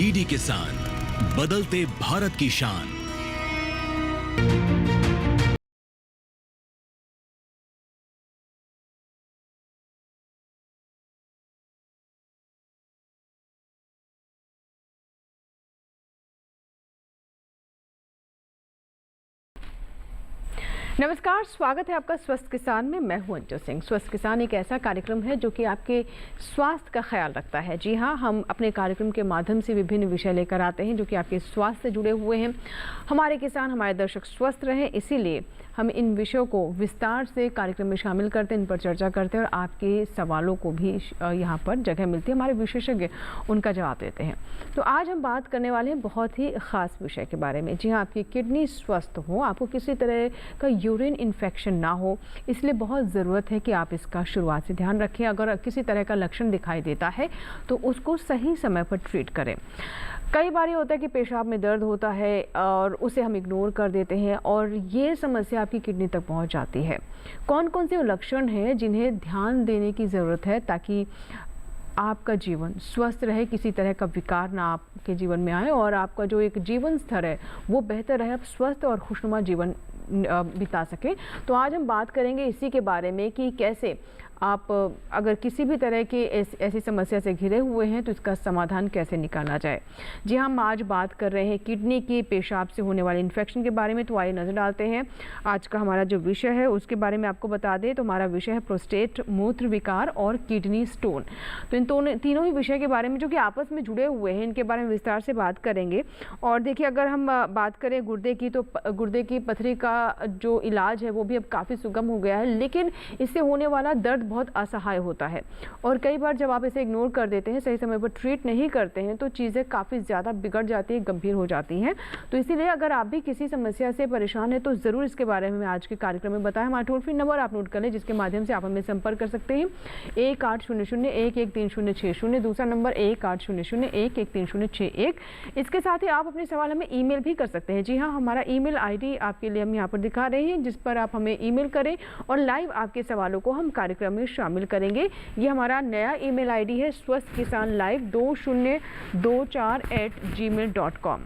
DD किसान, बदलते भारत की शान। नमस्कार, स्वागत है आपका स्वस्थ किसान में। मैं हूं अंजू सिंह। स्वस्थ किसान एक ऐसा कार्यक्रम है जो कि आपके स्वास्थ्य का ख्याल रखता है। जी हां, हम अपने कार्यक्रम के माध्यम से विभिन्न विषय लेकर आते हैं जो कि आपके स्वास्थ्य से जुड़े हुए हैं। हमारे किसान, हमारे दर्शक स्वस्थ रहें, इसीलिए हम इन विषयों को विस्तार से कार्यक्रम में शामिल करते हैं, इन पर चर्चा करते हैं और आपके सवालों को भी यहाँ पर जगह मिलती है। हमारे विशेषज्ञ उनका जवाब देते हैं। तो आज हम बात करने वाले हैं बहुत ही ख़ास विषय के बारे में। जी हाँ, आपकी किडनी स्वस्थ हो, आपको किसी तरह का यूरिन इन्फेक्शन ना हो, इसलिए बहुत ज़रूरत है कि आप इसका शुरुआत से ध्यान रखें। अगर किसी तरह का लक्षण दिखाई देता है तो उसको सही समय पर ट्रीट करें। कई बार ये होता है कि पेशाब में दर्द होता है और उसे हम इग्नोर कर देते हैं और ये समस्या आपकी किडनी तक पहुंच जाती है। कौन कौन से लक्षण हैं जिन्हें ध्यान देने की ज़रूरत है ताकि आपका जीवन स्वस्थ रहे, किसी तरह का विकार ना आपके जीवन में आए और आपका जो एक जीवन स्तर है वो बेहतर रहे, आप स्वस्थ और खुशनुमा जीवन बिता सकें। तो आज हम बात करेंगे इसी के बारे में कि कैसे आप अगर किसी भी तरह के ऐसी समस्या से घिरे हुए हैं तो इसका समाधान कैसे निकाला जाए। जी हाँ, हम आज बात कर रहे हैं किडनी की पेशाब से होने वाले इन्फेक्शन के बारे में। तो आइए नज़र डालते हैं आज का हमारा जो विषय है उसके बारे में आपको बता दें। तो हमारा विषय है प्रोस्टेट, मूत्र विकार और किडनी स्टोन। तो इन तीनों ही विषय के बारे में जो कि आपस में जुड़े हुए हैं, इनके बारे में विस्तार से बात करेंगे। और देखिए, अगर हम बात करें गुर्दे की, तो गुर्दे की पथरी का जो इलाज है वो भी अब काफ़ी सुगम हो गया है, लेकिन इससे होने वाला दर्द बहुत असहाय होता है और कई बार जब आप इसे इग्नोर कर देते हैं, सही समय पर ट्रीट नहीं करते हैं, तो चीज़ें काफ़ी ज़्यादा बिगड़ जाती हैं, गंभीर हो जाती हैं। तो इसीलिए अगर आप भी किसी समस्या से परेशान हैं तो ज़रूर इसके बारे में आज के कार्यक्रम में बताएं। हमारा टोल फ्री नंबर आप नोट कर लें जिसके माध्यम से आप हमें संपर्क कर सकते हैं 1800-113060। दूसरा नंबर 1800-113061। इसके साथ ही आप अपने सवाल हमें ईमेल भी कर सकते हैं। जी हाँ, हमारा ईमेल आईडी आपके लिए हम यहाँ पर दिखा रहे हैं, जिस पर आप हमें ईमेल करें और लाइव आपके सवालों को हम कार्यक्रम में शामिल करेंगे। ये हमारा नया ईमेल आईडी है swasthkisanlive2024@gmail.com।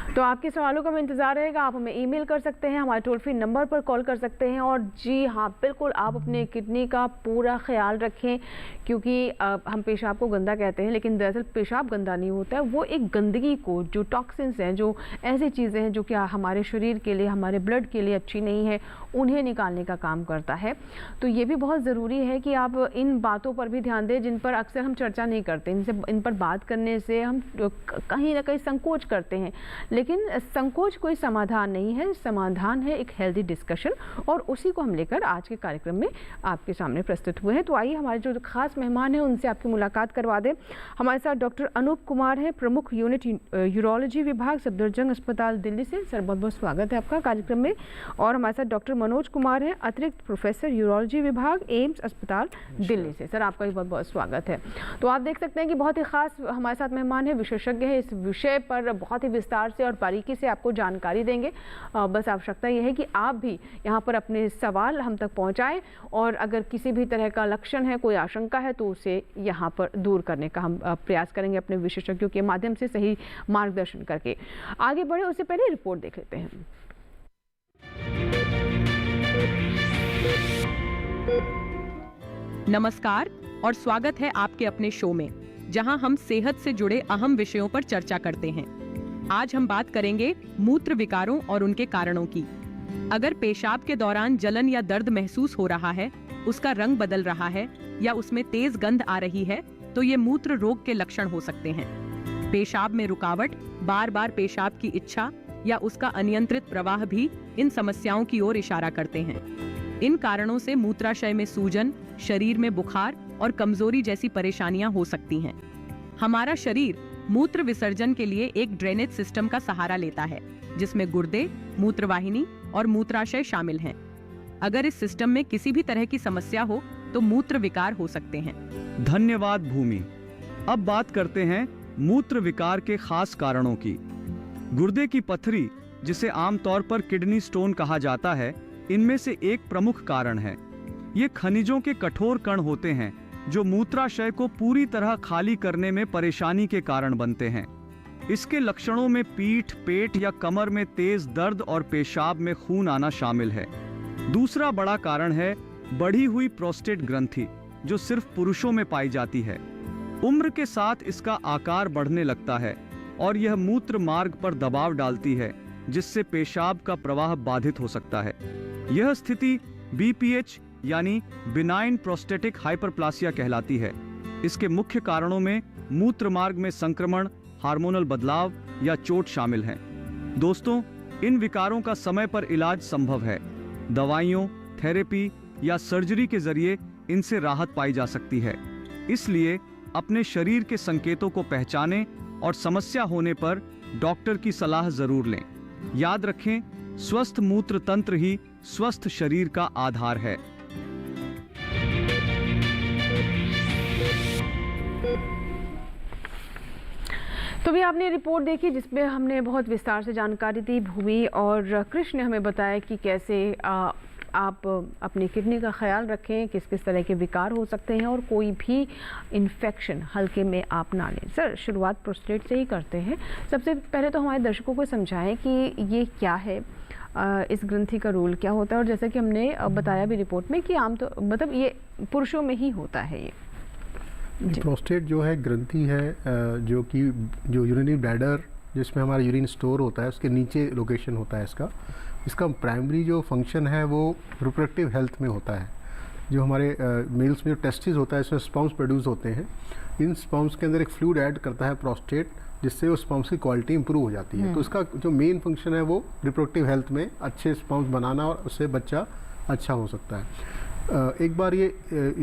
तो आपके सवालों का हमें इंतज़ार रहेगा। आप हमें ईमेल कर सकते हैं, हमारे टोल फ्री नंबर पर कॉल कर सकते हैं। और जी हाँ, बिल्कुल आप अपने किडनी का पूरा ख्याल रखें, क्योंकि हम पेशाब को गंदा कहते हैं, लेकिन दरअसल पेशाब गंदा नहीं होता है। वो एक गंदगी को, जो टॉक्सिन्स हैं, जो ऐसी चीज़ें हैं जो कि हमारे शरीर के लिए, हमारे ब्लड के लिए अच्छी नहीं है, उन्हें निकालने का काम करता है। तो ये भी बहुत ज़रूरी है कि आप इन बातों पर भी ध्यान दें जिन पर अक्सर हम चर्चा नहीं करते। इन पर बात करने से हम कहीं ना कहीं संकोच करते हैं, लेकिन संकोच कोई समाधान नहीं है। समाधान है एक हेल्दी डिस्कशन, और उसी को हम लेकर आज के कार्यक्रम में आपके सामने प्रस्तुत हुए हैं। तो आइए हमारे जो खास मेहमान हैं उनसे आपकी मुलाकात करवा दें। हमारे साथ डॉक्टर अनूप कुमार हैं, प्रमुख यूनिट यूरोलॉजी विभाग, सफदरजंग अस्पताल, दिल्ली से। सर, बहुत बहुत स्वागत है आपका कार्यक्रम में। और हमारे साथ डॉक्टर मनोज कुमार हैं, अतिरिक्त प्रोफेसर यूरोलॉजी विभाग, एम्स अस्पताल, दिल्ली से। सर, आपका भी बहुत बहुत स्वागत है। तो आप देख सकते हैं कि बहुत ही खास हमारे साथ मेहमान है, विशेषज्ञ है, इस विषय पर बहुत ही विस्तार से और बारीकी से आपको जानकारी देंगे। बस आवश्यकता यह है कि आप भी यहाँ पर अपने सवाल हम तक पहुँचाएं और अगर किसी भी तरह का लक्षण है, कोई आशंका है, तो उसे यहाँ पर दूर करने का हम प्रयास करेंगे अपने विशेषज्ञों के माध्यम से, सही मार्गदर्शन करके। आगे बढ़े उससे पहले रिपोर्ट देख लेते हैं। नमस्कार और स्वागत है आपके अपने शो में, जहां हम सेहत से जुड़े अहम विषयों पर चर्चा करते हैं। आज हम बात करेंगे मूत्र विकारों और उनके कारणों की। अगर पेशाब के दौरान जलन या दर्द महसूस हो रहा है, उसका रंग बदल रहा है या उसमें तेज गंध आ रही है, तो ये मूत्र रोग के लक्षण हो सकते हैं। पेशाब में रुकावट, बार बार पेशाब की इच्छा या उसका अनियंत्रित प्रवाह भी इन समस्याओं की ओर इशारा करते हैं। इन कारणों से मूत्राशय में सूजन, शरीर में बुखार और कमजोरी जैसी परेशानियां हो सकती हैं। हमारा शरीर मूत्र विसर्जन के लिए एक ड्रेनेज सिस्टम का सहारा लेता है, जिसमें गुर्दे, मूत्रवाहिनी और मूत्राशय शामिल हैं। अगर इस सिस्टम में किसी भी तरह की समस्या हो तो मूत्र विकार हो सकते हैं। धन्यवाद भूमि। अब बात करते हैं मूत्र विकार के खास कारणों की। गुर्दे की पथरी, जिसे आमतौर पर किडनी स्टोन कहा जाता है, इनमें से एक प्रमुख कारण है। ये खनिजों के कठोर कण होते हैं जो मूत्राशय को पूरी तरह खाली करने में परेशानी के कारण बनते हैं। इसके लक्षणों में पीठ, पेट या कमर में तेज दर्द और पेशाब में खून आना शामिल है। दूसरा बड़ा कारण है बढ़ी हुई प्रोस्टेट ग्रंथि, जो सिर्फ पुरुषों में पाई जाती है। उम्र के साथ इसका आकार बढ़ने लगता है और यह मूत्र मार्ग पर दबाव डालती है, जिससे पेशाब का प्रवाह बाधित हो सकता है। यह स्थिति BPH यानी बिनाइन प्रोस्टेटिक हाइपरप्लासिया कहलाती है। इसके मुख्य कारणों में मूत्र मार्ग में संक्रमण, हार्मोनल बदलाव या चोट शामिल हैं। दोस्तों, इन विकारों का समय पर इलाज संभव है। दवाइयों, थेरेपी या सर्जरी के जरिए इनसे राहत पाई जा सकती है। इसलिए अपने शरीर के संकेतों को पहचानें और समस्या होने पर डॉक्टर की सलाह जरूर लें। याद रखें, स्वस्थ मूत्र तंत्र ही स्वस्थ शरीर का आधार है। तो भी आपने रिपोर्ट देखी जिसमें हमने बहुत विस्तार से जानकारी दी। भूमि और कृष्ण ने हमें बताया कि कैसे आप अपनी किडनी का ख्याल रखें, किस किस तरह के विकार हो सकते हैं और कोई भी इन्फेक्शन हल्के में आप ना लें। सर, शुरुआत प्रोस्टेट से ही करते हैं। सबसे पहले तो हमारे दर्शकों को समझाएं कि ये क्या है, इस ग्रंथि का रोल क्या होता है, और जैसा कि हमने बताया भी रिपोर्ट में कि आम तो मतलब ये पुरुषों में ही होता है। ये प्रोस्टेट जो है ग्रंथि है जो यूरिनरी ब्लैडर जिसमें हमारा यूरिन स्टोर होता है उसके नीचे लोकेशन होता है इसका प्राइमरी जो फंक्शन है वो रिप्रोडक्टिव हेल्थ में होता है। जो हमारे मेल्स में जो टेस्टिस होता है इसमें स्पर्म्स प्रोड्यूस होते हैं। इन स्पर्म्स के अंदर एक फ्लूइड ऐड करता है प्रोस्टेट, जिससे वो स्पर्म्स की क्वालिटी इंप्रूव हो जाती है। तो इसका जो मेन फंक्शन है वो रिप्रोडक्टिव हेल्थ में अच्छे स्पर्म्स बनाना और उससे बच्चा अच्छा हो सकता है। एक बार ये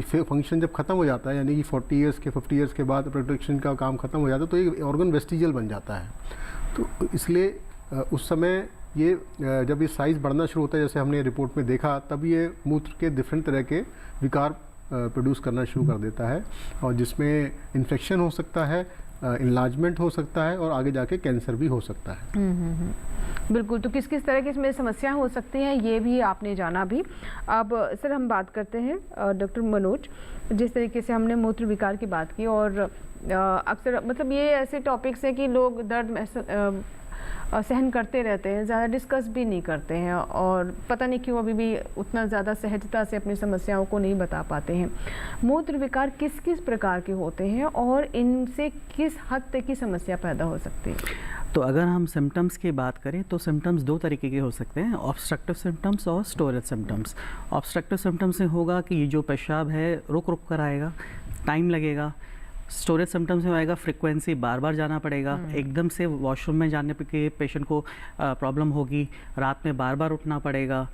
फंक्शन जब ख़त्म हो जाता है, यानी कि 40 ईयर्स के 50 ईयर्स के बाद प्रोटेक्शन का काम ख़त्म हो जाता है, तो ये ऑर्गन वेस्टिजियल बन जाता है। तो इसलिए उस समय ये जब ये साइज़ बढ़ना शुरू होता है, जैसे हमने रिपोर्ट में देखा, तब ये मूत्र के डिफरेंट तरह के विकार प्रोड्यूस करना शुरू कर देता है, और जिसमें इन्फेक्शन हो सकता है, इनलार्जमेंट हो सकता है और आगे जाके कैंसर भी हो सकता है। बिल्कुल। तो किस किस तरह की इसमें समस्या हो सकती हैं ये भी आपने जाना भी। अब सर हम बात करते हैं डॉक्टर मनोज, जिस तरीके से हमने मूत्र विकार की बात की, और अक्सर मतलब ये ऐसे टॉपिक्स हैं कि लोग दर्द सहन करते रहते हैं, ज़्यादा डिस्कस भी नहीं करते हैं, और पता नहीं क्यों अभी भी उतना ज़्यादा सहजता से अपनी समस्याओं को नहीं बता पाते हैं। मूत्र विकार किस किस प्रकार के होते हैं और इनसे किस हद तक की समस्या पैदा हो सकती है? तो अगर हम सिम्टम्स की बात करें तो सिम्टम्स दो तरीके के हो सकते हैं, ऑब्स्ट्रक्टिव सिम्टम्स और स्टोरेज सिम्टम्स। ऑब्स्ट्रक्टिव सिम्टम्स से होगा कि ये जो पेशाब है रुक रुक कर आएगा, टाइम लगेगा। स्टोरेज सिम्टम्स में आएगा फ्रीक्वेंसी, बार बार जाना पड़ेगा, एकदम से वॉशरूम में जाने के पेशेंट को प्रॉब्लम होगी, रात में बार बार उठना पड़ेगा,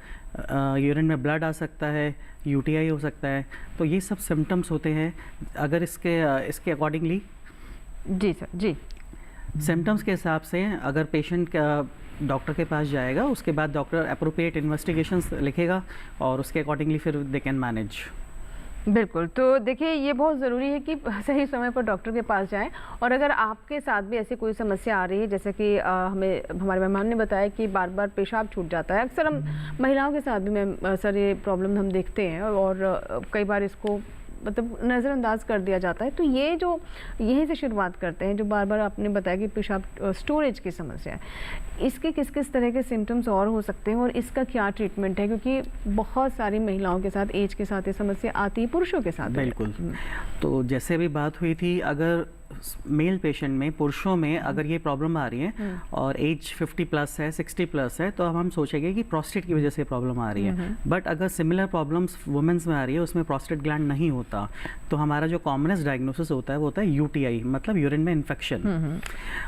यूरिन में ब्लड आ सकता है, UTI हो सकता है। तो ये सब सिम्टम्स होते हैं। अगर इसके अकॉर्डिंगली जी सर, जी सिम्टम्स के हिसाब से अगर पेशेंट डॉक्टर के पास जाएगा, उसके बाद डॉक्टर अप्रोप्रिएट इन्वेस्टिगेशंस लिखेगा और उसके अकॉर्डिंगली फिर दे कैन मैनेज। बिल्कुल। तो देखिए ये बहुत ज़रूरी है कि सही समय पर डॉक्टर के पास जाएं, और अगर आपके साथ भी ऐसी कोई समस्या आ रही है, जैसे कि हमारे मेहमान ने बताया कि बार बार पेशाब छूट जाता है, अक्सर हम महिलाओं के साथ भी सर ये प्रॉब्लम हम देखते हैं, और कई बार इसको मतलब नज़रअंदाज कर दिया जाता है। तो ये जो यहीं से शुरुआत करते हैं, जो बार बार आपने बताया कि पेशाब स्टोरेज की समस्या है, इसके किस किस तरह के सिम्टम्स और हो सकते हैं और इसका क्या ट्रीटमेंट है? क्योंकि बहुत सारी महिलाओं के साथ एज के साथ ये समस्या आती है, पुरुषों के साथ बिल्कुल। तो जैसे भी बात हुई थी, अगर मेल पेशेंट में, पुरुषों में अगर ये प्रॉब्लम आ रही है और एज 50 प्लस है, 60 प्लस है, तो हम सोचेंगे कि प्रोस्टेट की वजह से प्रॉब्लम आ रही है। बट अगर सिमिलर प्रॉब्लम्स वुमेन्स में आ रही है, उसमें प्रोस्टेट ग्लैंड नहीं होता, तो हमारा जो कॉमनेस्ट डायग्नोसिस होता है वो होता है UTI, मतलब यूरिन में इन्फेक्शन।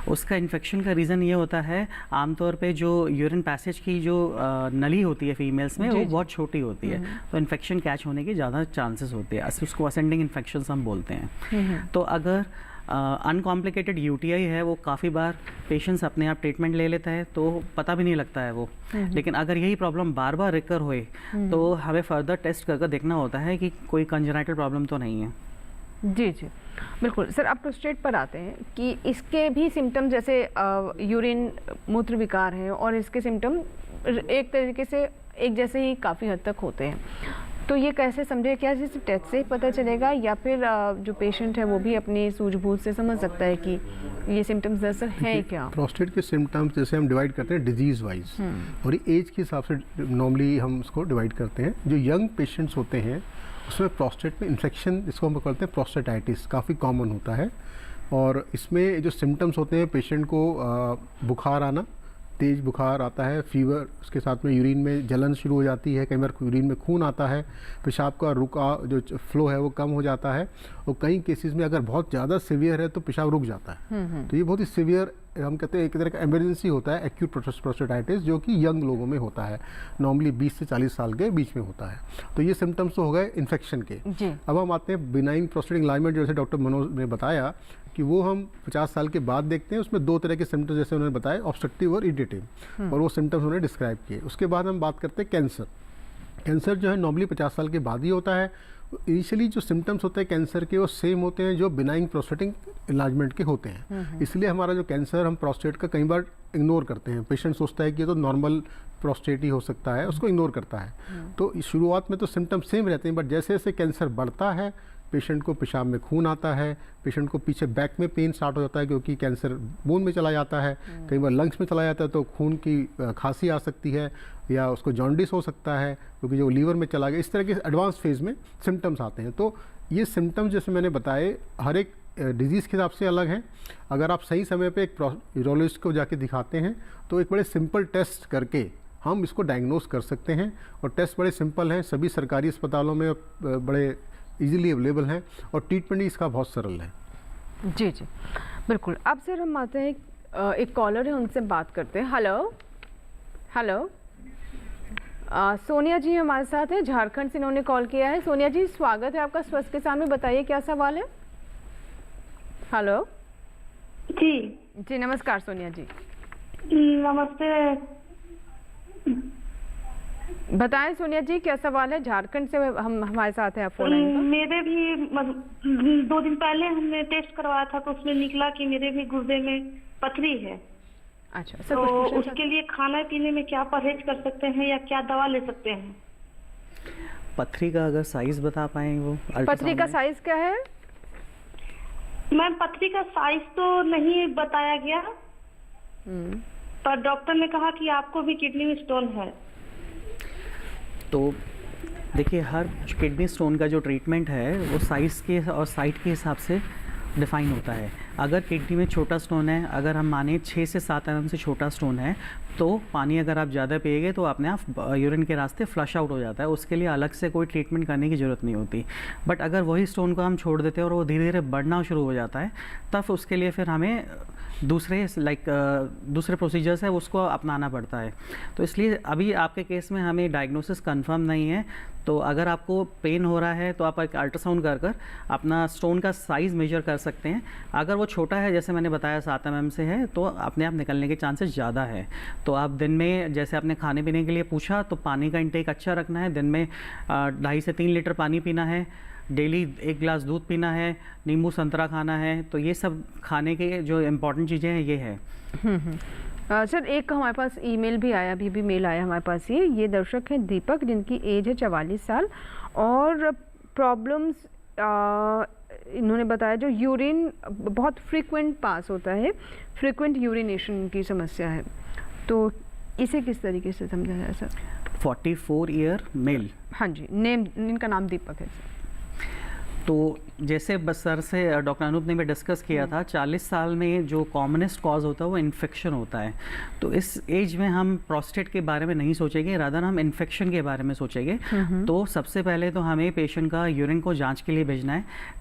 उसका इन्फेक्शन का रीज़न ये होता है, आमतौर पे जो यूरिन पैसेज की जो नली होती है फीमेल्स में, वो बहुत छोटी होती है, तो इन्फेक्शन कैच होने के ज़्यादा चांसेस होते हैं। उसको असेंडिंग इन्फेक्शन हम बोलते हैं। तो अगर अनकॉम्प्लिकेटेड UTI है, वो काफ़ी बार पेशेंट्स अपने आप ट्रीटमेंट ले लेता है तो पता भी नहीं लगता है वो। लेकिन अगर यही प्रॉब्लम बार बार रिकर होए तो हमें फर्दर टेस्ट करके देखना होता है कि कोई कंजेनाइटल प्रॉब्लम तो नहीं है। जी जी बिल्कुल। सर, अब प्रोस्टेट पर आते हैं कि इसके भी सिम्टम जैसे यूरिन मूत्र विकार हैं, और इसके सिम्टम एक तरीके से एक जैसे ही काफ़ी हद तक होते हैं। तो ये कैसे समझे, क्या जैसे टेस्ट से ही पता चलेगा या फिर जो पेशेंट है वो भी अपनी सूझबूझ से समझ सकता है कि ये सिम्टम्स दरअसल हैं क्या? प्रोस्टेट के सिम्टम्स जैसे हम डिवाइड करते हैं डिजीज़ वाइज, और ये एज के हिसाब से नॉर्मली हम उसको डिवाइड करते हैं। जो यंग पेशेंट्स होते हैं उसमें प्रोस्टेट में इन्फेक्शन, जिसको हम कहते हैं प्रोस्टेटाइटिस, काफ़ी कॉमन होता है। और इसमें जो सिम्टम्स होते हैं, पेशेंट को बुखार आना, तेज़ बुखार आता है, फीवर, उसके साथ में यूरिन में जलन शुरू हो जाती है, कई बार यूरिन में खून आता है, पेशाब का रुका जो फ्लो है वो कम हो जाता है, और कई केसेस में अगर बहुत ज़्यादा सीवियर है तो पेशाब रुक जाता है। तो ये बहुत ही सीवियर, हम कहते हैं एक तरह का इमरजेंसी होता है, एक्यूट प्रोस्टेटाइटिस, जो कि यंग लोगों में होता है, नॉर्मली 20 से 40 साल के बीच में होता है। तो ये सिम्टम्स तो हो गए इन्फेक्शन के। अब हम आते हैं बिनाइन प्रोस्टेटिक एनलार्जमेंट, जैसे डॉक्टर मनोज ने बताया कि वो हम 50 साल के बाद देखते हैं। उसमें 2 तरह के सिम्टम्स जैसे उन्होंने बताया, ऑब्स्ट्रक्टिव और इरिटेटिव, और वो सिम्टम्स उन्होंने डिस्क्राइब किए। उसके बाद हम बात करते हैं कैंसर। कैंसर जो है नॉर्मली 50 साल के बाद ही होता है। इनिशियली जो सिम्टम्स होते हैं कैंसर के वो सेम होते हैं जो बिनाइन प्रोस्टेटिक एनलार्जमेंट के होते हैं। इसलिए हमारा जो कैंसर, हम प्रोस्टेट का कई बार इग्नोर करते हैं। पेशेंट सोचता है कि ये तो नॉर्मल प्रोस्टेट ही हो सकता है, उसको इग्नोर करता है। तो शुरुआत में तो सिम्टम्स सेम रहते हैं, बट जैसे जैसे कैंसर बढ़ता है, पेशेंट को पेशाब में खून आता है, पेशेंट को पीछे बैक में पेन स्टार्ट हो जाता है, क्योंकि कैंसर बोन में चला जाता है, कई बार लंग्स में चला जाता है, तो खून की खांसी आ सकती है, या उसको जॉन्डिस हो सकता है क्योंकि जो लीवर में चला गया। इस तरह के एडवांस फेज में सिम्टम्स आते हैं। तो ये सिम्टम्स जैसे मैंने बताए हर एक डिजीज़ के हिसाब से अलग हैं। अगर आप सही समय पे एक यूरोलॉजिस्ट को जाके दिखाते हैं तो एक बड़े सिंपल टेस्ट करके हम इसको डायग्नोस कर सकते हैं, और टेस्ट बड़े सिंपल हैं, सभी सरकारी अस्पतालों में बड़े इजीली अवेलेबल हैं, और ट्रीटमेंट इसका बहुत सरल है। जी जी बिल्कुल। अब सर हम आते हैं, एक कॉलर है, उनसे बात करते हैं। हेलो हेलो, सोनिया जी हमारे साथ है, झारखंड से इन्होंने कॉल किया है। सोनिया जी स्वागत है आपका स्वस्थ किसान में, बताइए क्या सवाल है? हेलो जी जी नमस्कार सोनिया जी। नमस्ते, बताएं सोनिया जी क्या सवाल है? झारखंड से हम हमारे साथ है आप फोन लाइन पर। मेरे भी 2 दिन पहले हमने टेस्ट करवाया था तो उसमें निकला कि मेरे भी गुर्दे में पथरी है। अच्छा सर, तो कुछ उसके लिए खाने पीने में क्या परहेज कर सकते हैं या क्या दवा ले सकते हैं? पथरी का अगर साइज बता पाएं, वो पथरी का साइज क्या है? मैम पथरी का साइज तो नहीं बताया गया, पर डॉक्टर ने कहा कि आपको भी किडनी में स्टोन है। तो देखिए, हर किडनी स्टोन का जो ट्रीटमेंट है वो साइज़ के और साइट के हिसाब से डिफ़ाइन होता है। अगर किडनी में छोटा स्टोन है, अगर हम माने 6 से 7 mm से छोटा स्टोन है, तो पानी अगर आप ज़्यादा पिएंगे तो अपने आप यूरिन के रास्ते फ्लश आउट हो जाता है, उसके लिए अलग से कोई ट्रीटमेंट करने की ज़रूरत नहीं होती। बट अगर वही स्टोन को हम छोड़ देते हैं और वो धीरे धीरे बढ़ना शुरू हो जाता है, तब उसके लिए फिर हमें दूसरे प्रोसीजर्स है उसको अपनाना पड़ता है। तो इसलिए अभी आपके केस में हमें डायग्नोसिस कंफर्म नहीं है। तो अगर आपको पेन हो रहा है तो आप एक अल्ट्रासाउंड कर अपना स्टोन का साइज़ मेजर कर सकते हैं। अगर वो छोटा है, जैसे मैंने बताया 7 mm से है, तो अपने आप निकलने के चांसेस ज़्यादा है। तो आप दिन में, जैसे आपने खाने पीने के लिए पूछा, तो पानी का इंटेक अच्छा रखना है। दिन में 2.5 से 3 लीटर पानी पीना है, डेली 1 गिलास दूध पीना है, नींबू संतरा खाना है। तो ये सब खाने के जो इम्पोर्टेंट चीज़ें हैं ये है। सर एक हमारे पास ईमेल भी आया, अभी भी मेल आया हमारे पास। ये दर्शक हैं दीपक, जिनकी एज है 44 साल, और प्रॉब्लम्स इन्होंने बताया जो यूरिन बहुत फ्रीक्वेंट पास होता है, फ्रीक्वेंट यूरिनेशन की समस्या है। तो इसे किस तरीके से समझा जाए सर? 44 year mail. हाँ जी, नेम, इनका नाम दीपक है सर। तो जैसे बस सर से डॉक्टर अनूप ने भी डिस्कस किया था, 40 साल में जो कॉमनेस्ट कॉज होता है वो इन्फेक्शन होता है। तो इस एज में हम प्रोस्टेट के बारे में नहीं सोचेंगे, रादर हम इन्फेक्शन के बारे में सोचेंगे। तो सबसे पहले तो हमें पेशेंट का यूरिन को जांच के लिए भेजना है।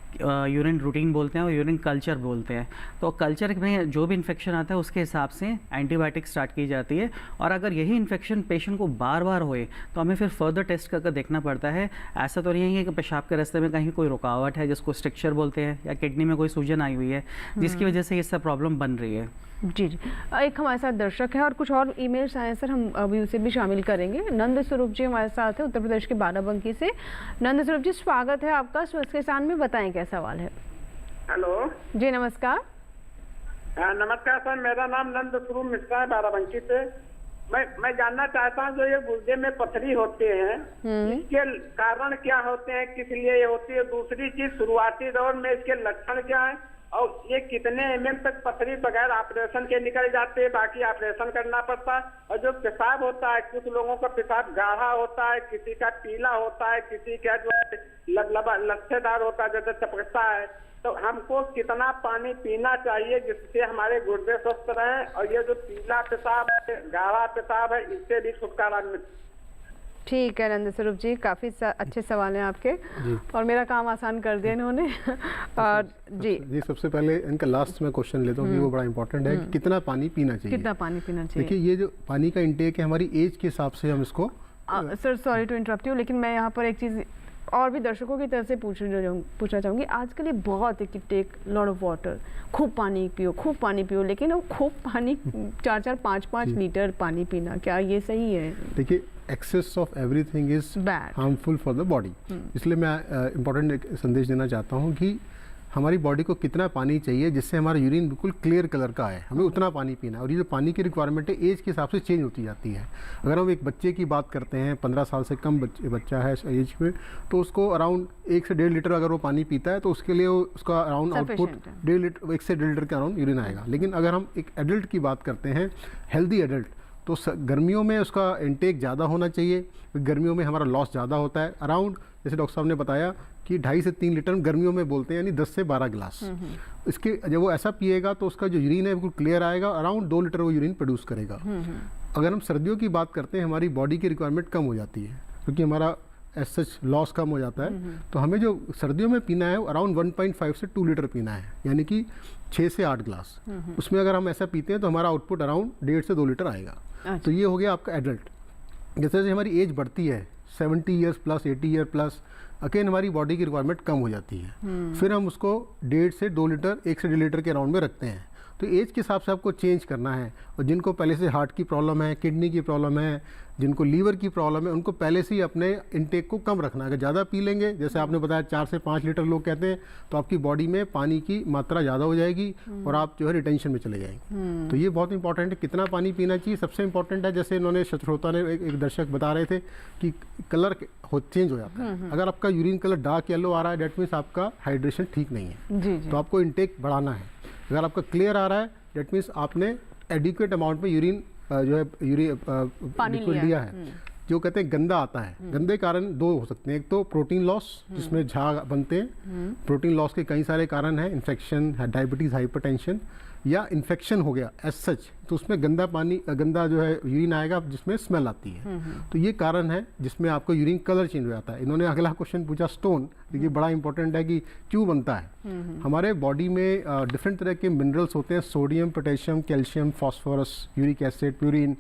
यूरिन रूटीन बोलते हैं और यूरिन कल्चर बोलते हैं। तो कल्चर में जो भी इन्फेक्शन आता है उसके हिसाब से एंटीबायोटिक स्टार्ट की जाती है। और अगर यही इन्फेक्शन पेशेंट को बार बार होए तो हमें फिर फर्दर टेस्ट करके देखना पड़ता है। ऐसा तो नहीं है कि पेशाब के रास्ते में कहीं कोई रुकावट है जिसको स्ट्रिक्चर बोलते हैं, या किडनी में कोई सूजन आई हुई है जिसकी वजह से ये सब प्रॉब्लम बन रही है। जी जी, एक हमारे साथ दर्शक है और कुछ और ईमेल्स आए सर, हम अभी उसे भी शामिल करेंगे। नंद स्वरूप जी हमारे साथ है उत्तर प्रदेश के बाराबंकी से। नंद स्वरूप जी स्वागत है आपका स्वस्थ किसान में, बताएं क्या सवाल है? हेलो जी नमस्कार। नमस्कार सर, मेरा नाम नंद स्वरूप मिश्रा है बाराबंकी से। मैं जानना चाहता हूँ, जो ये गुर्दे में पथरी होते हैं, इसके कारण क्या होते हैं, किस लिए ये होती है? दूसरी चीज, शुरुआती दौर में इसके लक्षण क्या है, और ये कितने mm तक पथरी बगैर ऑपरेशन के निकल जाते हैं, बाकी ऑपरेशन करना पड़ता है? और जो पेशाब होता है, कुछ लोगों का पेशाब गाढ़ा होता है, किसी का पीला होता है, किसी का जो है लच्छेदार होता है, जैसे टपकता है। तो हमको कितना पानी पीना चाहिए जिससे हमारे गुर्दे स्वस्थ रहें, और ये जो पीला पेशाब है, गाढ़ा पेशाब है, इससे भी छुटकारा मिले? ठीक है नंद स्वरूप जी, काफ़ी अच्छे सवाल हैं आपके, और मेरा काम आसान कर दिया इन्होंने। और जी सबसे पहले इनका लास्ट में क्वेश्चन लेता हूँ कि वो बड़ा इंपॉर्टेंट है कि कितना पानी पीना चाहिए। कितना पानी पीना चाहिए? देखिए, ये जो पानी का इंटेक है हमारी एज के हिसाब से हम इसको sir sorry to interrupt you, लेकिन मैं यहाँ पर एक चीज़ और भी दर्शकों की तरफ से पूछना चाहूँगी। आजकल ये बहुत है कि टेक लॉट ऑफ वाटर, खूब पानी पियो, लेकिन वो खूब पानी 4-4, 5-5 लीटर पानी पीना, क्या ये सही है? देखिए, excess of everything is harmful for the body. इसलिए मैं इम्पोर्टेंट एक संदेश देना चाहता हूँ कि हमारी बॉडी को कितना पानी चाहिए जिससे हमारा यूरिन बिल्कुल क्लियर कलर का आए, हमें उतना पानी पीना है। और ये जो पानी की रिक्वायरमेंट है एज के हिसाब से चेंज होती जाती है। अगर हम एक बच्चे की बात करते हैं, 15 साल से कम बच्चा है एज में, तो उसको अराउंड 1 से 1.5 लीटर अगर वो पानी पीता है तो उसके लिए उसका अराउंड आउटपुट 1 से 1.5 लीटर के अराउंड यूरिन आएगा। लेकिन अगर हम एक एडल्ट की बात करते हैं, हेल्दी एडल्ट, तो गर्मियों में उसका इंटेक ज़्यादा होना चाहिए। गर्मियों में हमारा लॉस ज़्यादा होता है, अराउंड जैसे डॉक्टर साहब ने बताया कि 2.5 से 3 लीटर गर्मियों में बोलते हैं, यानी 10 से 12 गिलास। इसके जब वो ऐसा पिएगा तो उसका जो यूरिन है बिल्कुल क्लियर आएगा, अराउंड 2 लीटर वो यूरिन प्रोड्यूस करेगा। अगर हम सर्दियों की बात करते हैं, हमारी बॉडी की रिक्वायरमेंट कम हो जाती है क्योंकि हमारा एज सच लॉस कम हो जाता है। तो हमें जो सर्दियों में पीना है अराउंड 1.5 से 2 लीटर पीना है, यानी कि 6 से 8 गिलास। उसमें अगर हम ऐसा पीते हैं तो हमारा आउटपुट अराउंड 1.5 से 2 लीटर आएगा। तो ये हो गया आपका एडल्ट। जैसे जैसे हमारी एज बढ़ती है, 70 years plus, 80 year plus, again हमारी बॉडी की रिक्वायरमेंट कम हो जाती है। फिर हम उसको 1.5 से 2 लीटर, 1 से 1.5 लीटर के अराउंड में रखते हैं। तो एज के हिसाब से आपको चेंज करना है। और जिनको पहले से हार्ट की प्रॉब्लम है, किडनी की प्रॉब्लम है, जिनको लीवर की प्रॉब्लम है, उनको पहले से ही अपने इंटेक को कम रखना है। अगर ज़्यादा पी लेंगे, जैसे आपने बताया 4 से 5 लीटर लोग कहते हैं, तो आपकी बॉडी में पानी की मात्रा ज़्यादा हो जाएगी और आप जो है रिटेंशन में चले जाएंगे। तो ये बहुत इंपॉर्टेंट है, कितना पानी पीना चाहिए। सबसे इंपॉर्टेंट है, जैसे इन्होंने श्रोता ने एक दर्शक बता रहे थे कि कलर चेंज हो जाता है। अगर आपका यूरिन कलर डार्क येलो आ रहा है, डेट मीन्स आपका हाइड्रेशन ठीक नहीं है। तो आपको इंटेक बढ़ाना है। अगर आपका क्लियर आ रहा है, डेट मीन्स आपने एडिक्वेट अमाउंट में यूरिन जो है लिक्विड लिया है। जो कहते हैं गंदा आता है, गंदे कारण 2 हो सकते हैं। एक तो प्रोटीन लॉस, जिसमें झाग बनते हैं। प्रोटीन लॉस के कई सारे कारण हैं, इन्फेक्शन, डायबिटीज़, हाइपरटेंशन, या इन्फेक्शन हो गया एज सच, तो उसमें गंदा जो है यूरिन आएगा जिसमें स्मेल आती है। तो ये कारण है जिसमें आपको यूरिन कलर चेंज हो जाता है। इन्होंने अगला क्वेश्चन पूछा स्टोन। देखिए, बड़ा इंपॉर्टेंट है कि क्यों बनता है। हमारे बॉडी में डिफरेंट तरह के मिनरल्स होते हैं, sodium, potassium, calcium, phosphorus, uric acid, purine.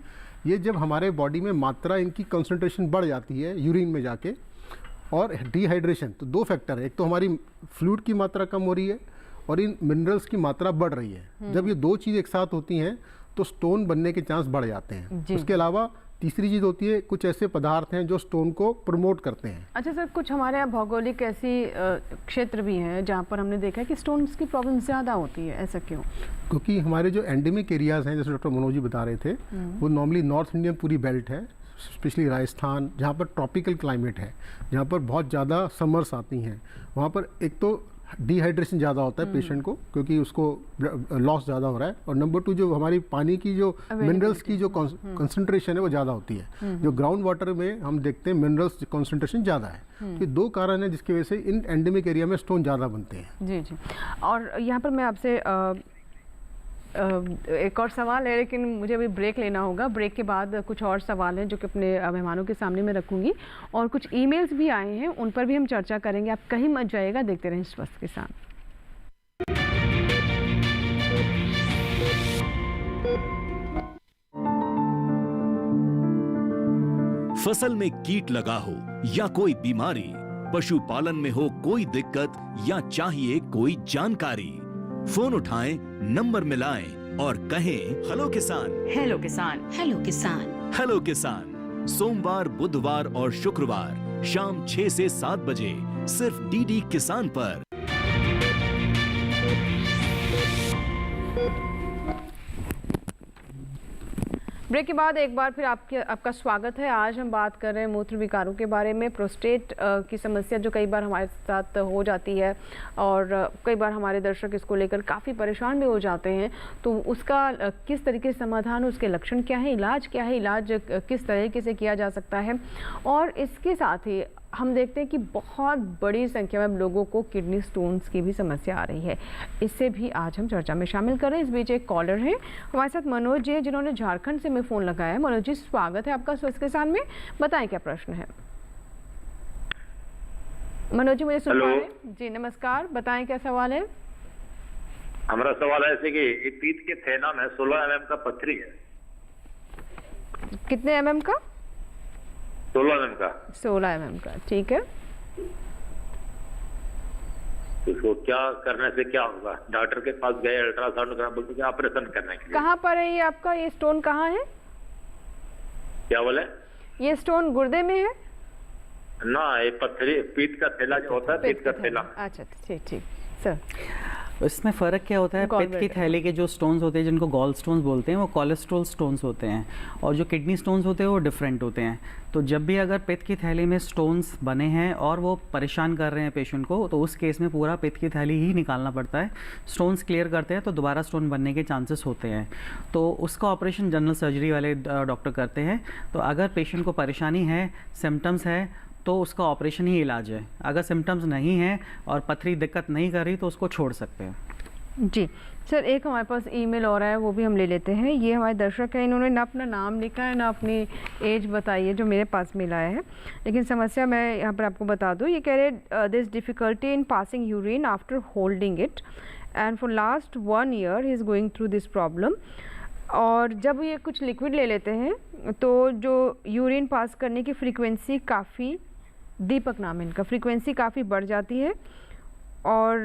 ये जब हमारे बॉडी में मात्रा इनकी कंसंट्रेशन बढ़ जाती है यूरिन में जाके, और डिहाइड्रेशन, तो 2 फैक्टर है। एक तो हमारी फ्लूइड की मात्रा कम हो रही है और इन मिनरल्स की मात्रा बढ़ रही है। जब ये 2 चीज़ एक साथ होती हैं तो स्टोन बनने के चांस बढ़ जाते हैं। उसके अलावा तीसरी चीज़ होती है, कुछ ऐसे पदार्थ हैं जो स्टोन को प्रमोट करते हैं। अच्छा सर, कुछ हमारे यहाँ भौगोलिक ऐसी क्षेत्र भी हैं जहाँ पर हमने देखा है कि स्टोन्स की प्रॉब्लम ज़्यादा होती है, ऐसा क्यों? क्योंकि हमारे जो एंडेमिक एरियाज़ हैं, जैसे डॉक्टर मनोज जी बता रहे थे, वो नॉर्मली नॉर्थ इंडियन पूरी बेल्ट है, स्पेशली राजस्थान, जहाँ पर ट्रॉपिकल क्लाइमेट है, जहाँ पर बहुत ज़्यादा समर्स आती हैं। वहाँ पर एक तो डिहाइड्रेशन ज़्यादा होता है पेशेंट को, क्योंकि उसको लॉस ज़्यादा हो रहा है, और नंबर 2 जो हमारी पानी की जो मिनरल्स की जो कंसंट्रेशन है वो ज़्यादा होती है। जो ग्राउंड वाटर में हम देखते हैं मिनरल्स कंसंट्रेशन ज़्यादा है। तो 2 कारण है जिसकी वजह से इन एंडेमिक एरिया में स्टोन ज़्यादा बनते हैं। जी जी। और यहाँ पर मैं आपसे एक और सवाल है, लेकिन मुझे अभी ब्रेक लेना होगा। ब्रेक के बाद कुछ और सवाल हैं जो कि अपने मेहमानों के सामने मैं रखूंगी, और कुछ ईमेल्स भी आए हैं, उन पर भी हम चर्चा करेंगे। आप कहीं मत जाइएगा, देखते रहें स्वस्थ किसान। फसल में कीट लगा हो या कोई बीमारी, पशुपालन में हो कोई दिक्कत या चाहिए कोई जानकारी, फोन उठाएं, नंबर मिलाएं और कहें हेलो किसान। हेलो किसान, हेलो किसान, हेलो किसान। सोमवार, बुधवार और शुक्रवार शाम 6 से 7 बजे सिर्फ डीडी किसान पर। ब्रेक के बाद एक बार फिर आपका स्वागत है। आज हम बात कर रहे हैं मूत्र विकारों के बारे में। प्रोस्टेट की समस्या जो कई बार हमारे साथ हो जाती है और कई बार हमारे दर्शक इसको लेकर काफ़ी परेशान भी हो जाते हैं, तो उसका किस तरीके से समाधान, उसके लक्षण क्या है, इलाज क्या है, इलाज किस तरीके से किया जा सकता है। और इसके साथ ही हम देखते हैं कि बहुत बड़ी संख्या में लोगों को किडनी स्टोन्स की भी समस्या आ रही है। इससे भी आज हम चर्चा में शामिल कर रहे हैं। इस बीच एक कॉलर है हमारे साथ, मनोज जी, जिन्होंने झारखंड से हमें फ़ोन लगाया है। मनोज जी, स्वागत है आपका स्वस्थ किसान में। बताएं क्या प्रश्न है। मनोज जी, मुझे सुन पा रहे हैं? जी नमस्कार, बताएं क्या सवाल है। हमारा सवाल है ऐसे कि पीठ के थैला में 16 mm का पथरी है। कितने mm का? 16 mm का। 16 mm का, ठीक है। इसको क्या करने से क्या होगा? डॉक्टर के पास गए, अल्ट्रासाउंड करा, बोलते कि ऑपरेशन करने के लिए। कहाँ पर है ये आपका, ये स्टोन कहाँ है? क्या बोले? ये स्टोन गुर्दे में है ना? ये पथरी, पीठ का थैला जो होता है, पीठ का थैला। अच्छा ठीक ठीक सर। इसमें फ़र्क क्या होता है? पित्त की थैली के जो स्टोन्स होते हैं, जिनको गॉल स्टोन्स बोलते हैं, वो कोलेस्ट्रॉल स्टोन्स होते हैं, और जो किडनी स्टोन्स होते हैं वो डिफरेंट होते हैं। तो जब भी अगर पित्त की थैली में स्टोन्स बने हैं और वो परेशान कर रहे हैं पेशेंट को, तो उस केस में पूरा पित्त की थैली ही निकालना पड़ता है। स्टोन्स क्लियर करते हैं तो दोबारा स्टोन बनने के चांसेस होते हैं, तो उसका ऑपरेशन जनरल सर्जरी वाले डॉक्टर करते हैं। तो अगर पेशेंट को परेशानी है, सिम्टम्स है, तो उसका ऑपरेशन ही इलाज है। अगर सिम्टम्स नहीं है और पथरी दिक्कत नहीं कर रही तो उसको छोड़ सकते हैं। जी सर, एक हमारे पास ईमेल हो रहा है, वो भी हम ले लेते हैं। ये हमारे दर्शक हैं, इन्होंने ना अपना नाम लिखा है ना अपनी एज बताई है, जो मेरे पास मिला है, लेकिन समस्या मैं यहाँ पर आपको बता दूँ। ये कह रहे this difficulty in passing urine after holding it and for last 1 year he is going through this problem. और जब ये कुछ लिक्विड ले लेते हैं तो जो यूरिन पास करने की फ्रीक्वेंसी काफ़ी, दीपक नाम इनका, फ्रीक्वेंसी काफ़ी बढ़ जाती है। और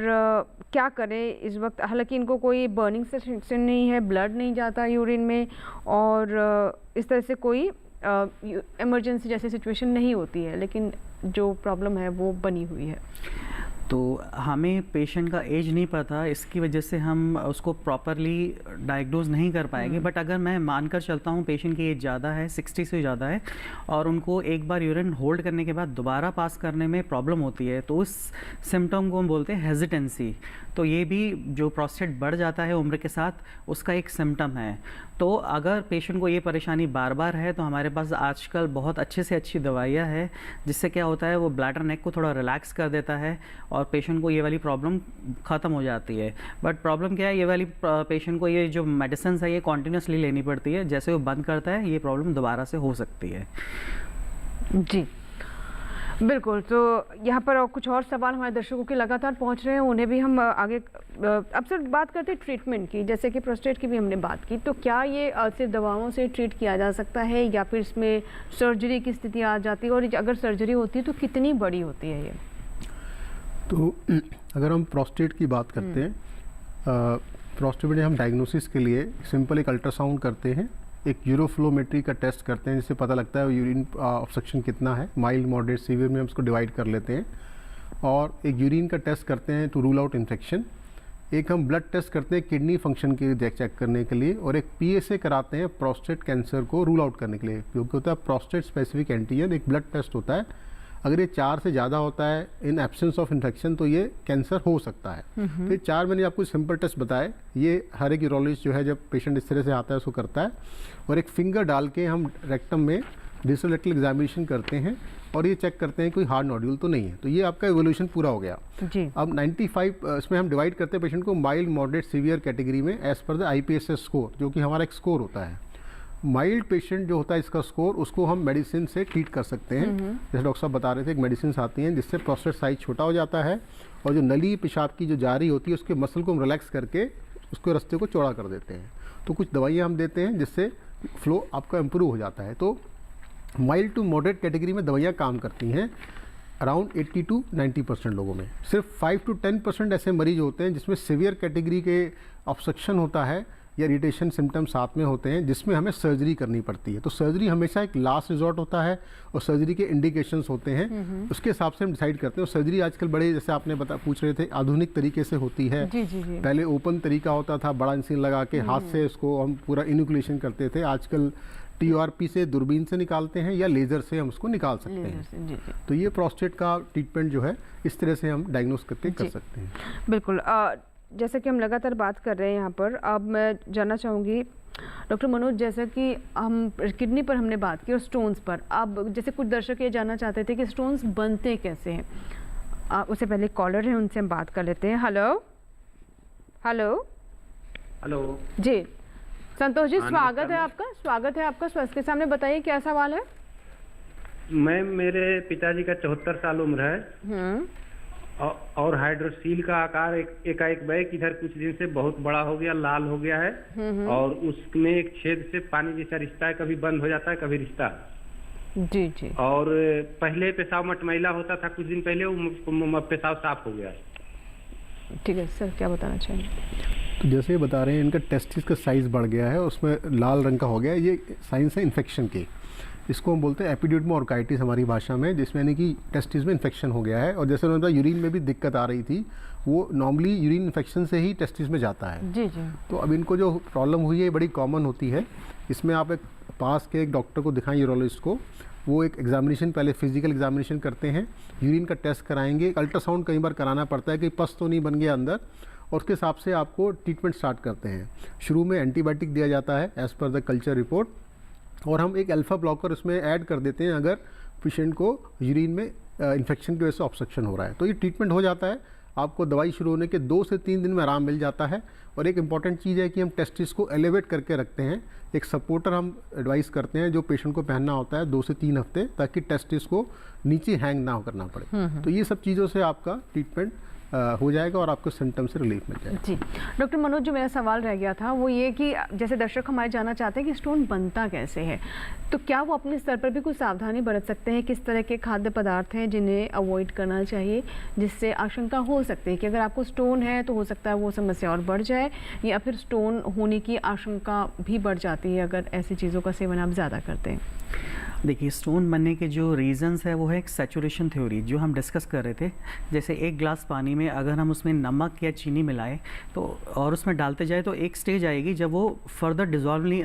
क्या करें इस वक्त? हालांकि इनको कोई बर्निंग सेंसेशन नहीं है, ब्लड नहीं जाता यूरिन में, और इस तरह से कोई इमरजेंसी जैसी सिचुएशन नहीं होती है, लेकिन जो प्रॉब्लम है वो बनी हुई है। तो हमें पेशेंट का एज नहीं पता, इसकी वजह से हम उसको प्रॉपरली डायग्नोज नहीं कर पाएंगे। बट अगर मैं मानकर चलता हूँ पेशेंट की एज ज़्यादा है, 60 से ज़्यादा है, और उनको एक बार यूरिन होल्ड करने के बाद दोबारा पास करने में प्रॉब्लम होती है, तो उस सिम्टम को हम बोलते हैं हेजिटेंसी। तो ये भी जो प्रोस्टेट बढ़ जाता है उम्र के साथ, उसका एक सिम्टम है। तो अगर पेशेंट को ये परेशानी बार बार है तो हमारे पास आजकल बहुत अच्छे से अच्छी दवाइयाँ हैं, जिससे क्या होता है वो ब्लैडर नेक को थोड़ा रिलैक्स कर देता है और पेशेंट को ये वाली प्रॉब्लम ख़त्म हो जाती है। बट प्रॉब्लम क्या है, ये वाली पेशेंट को ये जो मेडिसिन है ये कॉन्टीन्यूसली लेनी पड़ती है। जैसे वो बंद करता है ये प्रॉब्लम दोबारा से हो सकती है। जी बिल्कुल। तो यहाँ पर कुछ और सवाल हमारे दर्शकों के लगातार पहुँच रहे हैं, उन्हें भी हम आगे। अब सर बात करते हैं ट्रीटमेंट की, जैसे कि प्रोस्टेट की भी हमने बात की, तो क्या ये सिर्फ दवाओं से ट्रीट किया जा सकता है या फिर इसमें सर्जरी की स्थिति आ जाती है? और अगर सर्जरी होती है तो कितनी बड़ी होती है ये? तो अगर हम प्रोस्टेट की बात करते हैं, प्रोस्टेट में हम डायग्नोसिस के लिए सिंपल एक अल्ट्रासाउंड करते हैं, एक यूरोफ्लोमेट्री का टेस्ट करते हैं, जिससे पता लगता है यूरिन ऑब्स्ट्रक्शन कितना है। माइल्ड, मॉडरेट, सीवियर में हम उसको डिवाइड कर लेते हैं। और एक यूरिन का टेस्ट करते हैं टू रूल आउट इन्फेक्शन। एक हम ब्लड टेस्ट करते हैं किडनी फंक्शन के चेक करने के लिए, और एक PSA कराते हैं प्रोस्टेट कैंसर को रूल आउट करने के लिए, क्योंकि होता है प्रोस्टेट स्पेसिफिक एंटीजन, एक ब्लड टेस्ट होता है। अगर ये 4 से ज़्यादा होता है इन एब्सेंस ऑफ इन्फेक्शन तो ये कैंसर हो सकता है। फिर 4 मैंने आपको सिंपल टेस्ट बताए, ये हर एक यूरोलॉजिस्ट जो है जब पेशेंट इस तरह से आता है उसको करता है। और एक फिंगर डाल के हम रेक्टम में डिजिटल रेक्टल एग्जामिनेशन करते हैं और ये चेक करते हैं कोई हार्ड नोड्यूल तो नहीं है। तो ये आपका एवोल्यूशन पूरा हो गया जी। अब 95 इसमें हम डिवाइड करते हैं पेशेंट को माइल्ड, मॉडरेट, सीवियर कैटेगरी में as per the IPSS score, जो कि हमारा एक स्कोर होता है। माइल्ड पेशेंट जो होता है इसका स्कोर, उसको हम मेडिसिन से ट्रीट कर सकते हैं। जैसे डॉक्टर साहब बता रहे थे, एक मेडिसिन आती हैं जिससे प्रोस्टेट साइज छोटा हो जाता है और जो नली पेशाब की जो जारी होती है उसके मसल को हम रिलैक्स करके उसके रास्ते को चौड़ा कर देते हैं। तो कुछ दवाइयाँ हम देते हैं जिससे फ्लो आपका इम्प्रूव हो जाता है। तो माइल्ड टू मॉडरेट कैटेगरी में दवाइयाँ काम करती हैं अराउंड 80 to 90% लोगों में। सिर्फ 5 to 10% ऐसे मरीज होते हैं जिसमें सीवियर कैटेगरी के ऑब्स्ट्रक्शन होता है, या इरिटेशन सिम्टम्स साथ में होते हैं जिसमें हमें सर्जरी करनी पड़ती है। तो सर्जरी हमेशा एक लास्ट रिजॉर्ट होता है और सर्जरी के इंडिकेशंस होते हैं, उसके हिसाब से हम डिसाइड करते हैं। और सर्जरी आजकल बड़े, जैसे आपने पूछ रहे थे, आधुनिक तरीके से होती है। जी जी जी। पहले ओपन तरीका होता था, बड़ा इंसिन लगा के हाथ से उसको हम पूरा इनुकुलेशन करते थे। आजकल TURP से, दूरबीन से निकालते हैं या लेज़र से हम उसको निकाल सकते हैं। जी जी। तो ये प्रोस्टेट का ट्रीटमेंट जो है इस तरह से हम डायग्नोस करके कर सकते हैं। बिल्कुल। जैसे कि हम लगातार बात कर रहे हैं यहाँ पर, अब मैं जानना चाहूँगी डॉक्टर मनोज, जैसा कि हम किडनी पर हमने बात की और स्टोन्स पर, अब जैसे कुछ दर्शक ये जानना चाहते थे कि स्टोन्स बनते कैसे हैं। उससे पहले कॉलर है, उनसे हम बात कर लेते हैं। हेलो हेलो हेलो जी, संतोष जी, स्वागत है आपका स्वस्थ के सामने। बताइए क्या सवाल है। मैम, मेरे पिताजी का 74 साल उम्र है और हाइड्रोसील का आकार एकाएक बैक इधर कुछ दिन से बहुत बड़ा हो गया, लाल हो गया है और उसमें एक छेद से पानी जैसा रिश्ता है, कभी बंद हो जाता है कभी रिश्ता। जी जी। और पहले पेशाब मटमैला होता था, कुछ दिन पहले वो पेशाब साफ हो गया। ठीक है सर, क्या बताना चाहिए। तो जैसे बता रहे हैं, इनका टेस्टिस का साइज़ बढ़ गया है, उसमें लाल रंग का हो गया है। ये साइंस है इन्फेक्शन के, इसको हम बोलते हैं एपिड्यूडमा ऑर्काइटिस हमारी भाषा में, जिसमें यानी कि टेस्टिस में इन्फेक्शन हो गया है। और जैसे उन्होंने बताया यूरिन में भी दिक्कत आ रही थी, वो नॉर्मली यूरिन इन्फेक्शन से ही टेस्टिस में जाता है। जी जी। तो अब इनको जो प्रॉब्लम हुई है बड़ी कॉमन होती है। इसमें आप एक पास के एक डॉक्टर को दिखाएं, यूरोलॉजिस्ट को। वो एक एग्जामिनेशन, पहले फिजिकल एग्जामिनेशन करते हैं, यूरिन का टेस्ट कराएंगे, अल्ट्रासाउंड कई बार कराना पड़ता है कि पस तो नहीं बन गया अंदर, और उसके हिसाब से आपको ट्रीटमेंट स्टार्ट करते हैं। शुरू में एंटीबायोटिक दिया जाता है as per the culture report, और हम एक अल्फ़ा ब्लॉकर उसमें ऐड कर देते हैं अगर पेशेंट को यूरिन में इन्फेक्शन की वजह से ऑब्स्ट्रक्शन हो रहा है। तो ये ट्रीटमेंट हो जाता है। आपको दवाई शुरू होने के 2 से 3 दिन में आराम मिल जाता है। और एक इम्पॉर्टेंट चीज़ है कि हम टेस्टिस को एलिवेट करके रखते हैं। एक सपोर्टर हम एडवाइस करते हैं जो पेशेंट को पहनना होता है 2 से 3 हफ्ते, ताकि टेस्टिस को नीचे हैंग ना करना पड़े। तो ये सब चीज़ों से आपका ट्रीटमेंट हो जाएगा और आपको सिम्टम से रिलीफ मिल जाएगा। जी डॉक्टर मनोज, जो मेरा सवाल रह गया था वो ये कि जैसे दर्शक हमारे जानना चाहते हैं कि स्टोन बनता कैसे है, तो क्या वो अपने स्तर पर भी कुछ सावधानी बरत सकते हैं? किस तरह के खाद्य पदार्थ हैं जिन्हें अवॉइड करना चाहिए, जिससे आशंका हो सकती है कि अगर आपको स्टोन है तो हो सकता है वो समस्या और बढ़ जाए, या फिर स्टोन होने की आशंका भी बढ़ जाती है अगर ऐसी चीज़ों का सेवन आप ज़्यादा करते हैं? देखिए, स्टोन बनने के जो रीज़न्स है वो है एक सैचुरेशन थ्योरी जो हम डिस्कस कर रहे थे। जैसे एक ग्लास पानी में अगर हम उसमें नमक या चीनी मिलाएं तो और उसमें डालते जाए तो एक स्टेज आएगी जब वो फर्दर डिजॉल्व नहीं,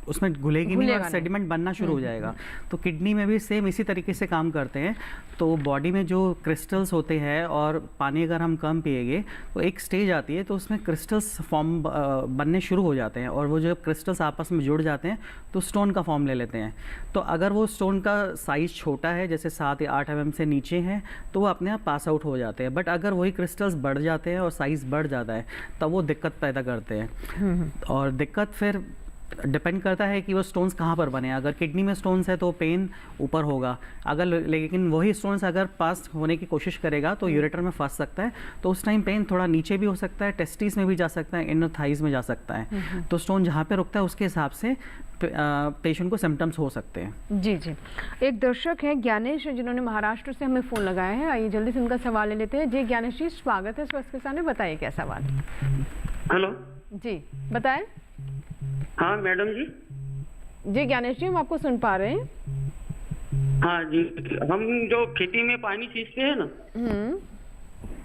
उसमें घुलेगी नहीं और सेडिमेंट बनना शुरू हो जाएगा। तो किडनी में भी सेम इसी तरीके से काम करते हैं। तो बॉडी में जो क्रिस्टल्स होते हैं और पानी अगर हम कम पिएंगे तो एक स्टेज आती है तो उसमें क्रिस्टल्स फॉर्म बनने शुरू हो जाते हैं, और वो जब क्रिस्टल्स आपस में जुड़ जाते हैं तो स्टोन का फॉर्म ले लेते हैं। तो अगर वो स्टोन का साइज़ छोटा है, जैसे 7 या 8 mm से नीचे है, तो वो अपने आप पास आउट हो जाते हैं। बट अगर वही क्रिस्टल्स बढ़ जाते हैं और साइज़ बढ़ जाता है तब वो दिक्कत पैदा करते हैं। और दिक्कत फिर डिपेंड करता है कि वो स्टोन्स कहाँ पर बने। अगर किडनी में स्टोन्स है तो पेन ऊपर होगा, अगर लेकिन वही स्टोन्स अगर पास होने की कोशिश करेगा तो यूरेटर में फंस सकता है, तो उस टाइम पेन थोड़ा नीचे भी हो सकता है, टेस्टिस में भी जा सकता है, इनर थाइज में जा सकता है। तो स्टोन जहाँ पे रुकता है उसके हिसाब से पेशेंट को सिम्टम्स हो सकते हैं। जी जी। एक दर्शक है ज्ञानेश, जिन्होंने महाराष्ट्र से हमें फ़ोन लगाया है। आइए जल्दी से उनका सवाल ले लेते हैं। जी ज्ञानेश जी, स्वागत है स्वस्थ के सामने, बताइए क्या सवाल। हेलो जी बताएं। हाँ मैडम जी। जी ज्ञानेश जी, हम आपको सुन पा रहे हैं। हाँ जी, हम जो खेती में पानी सींचते हैं ना,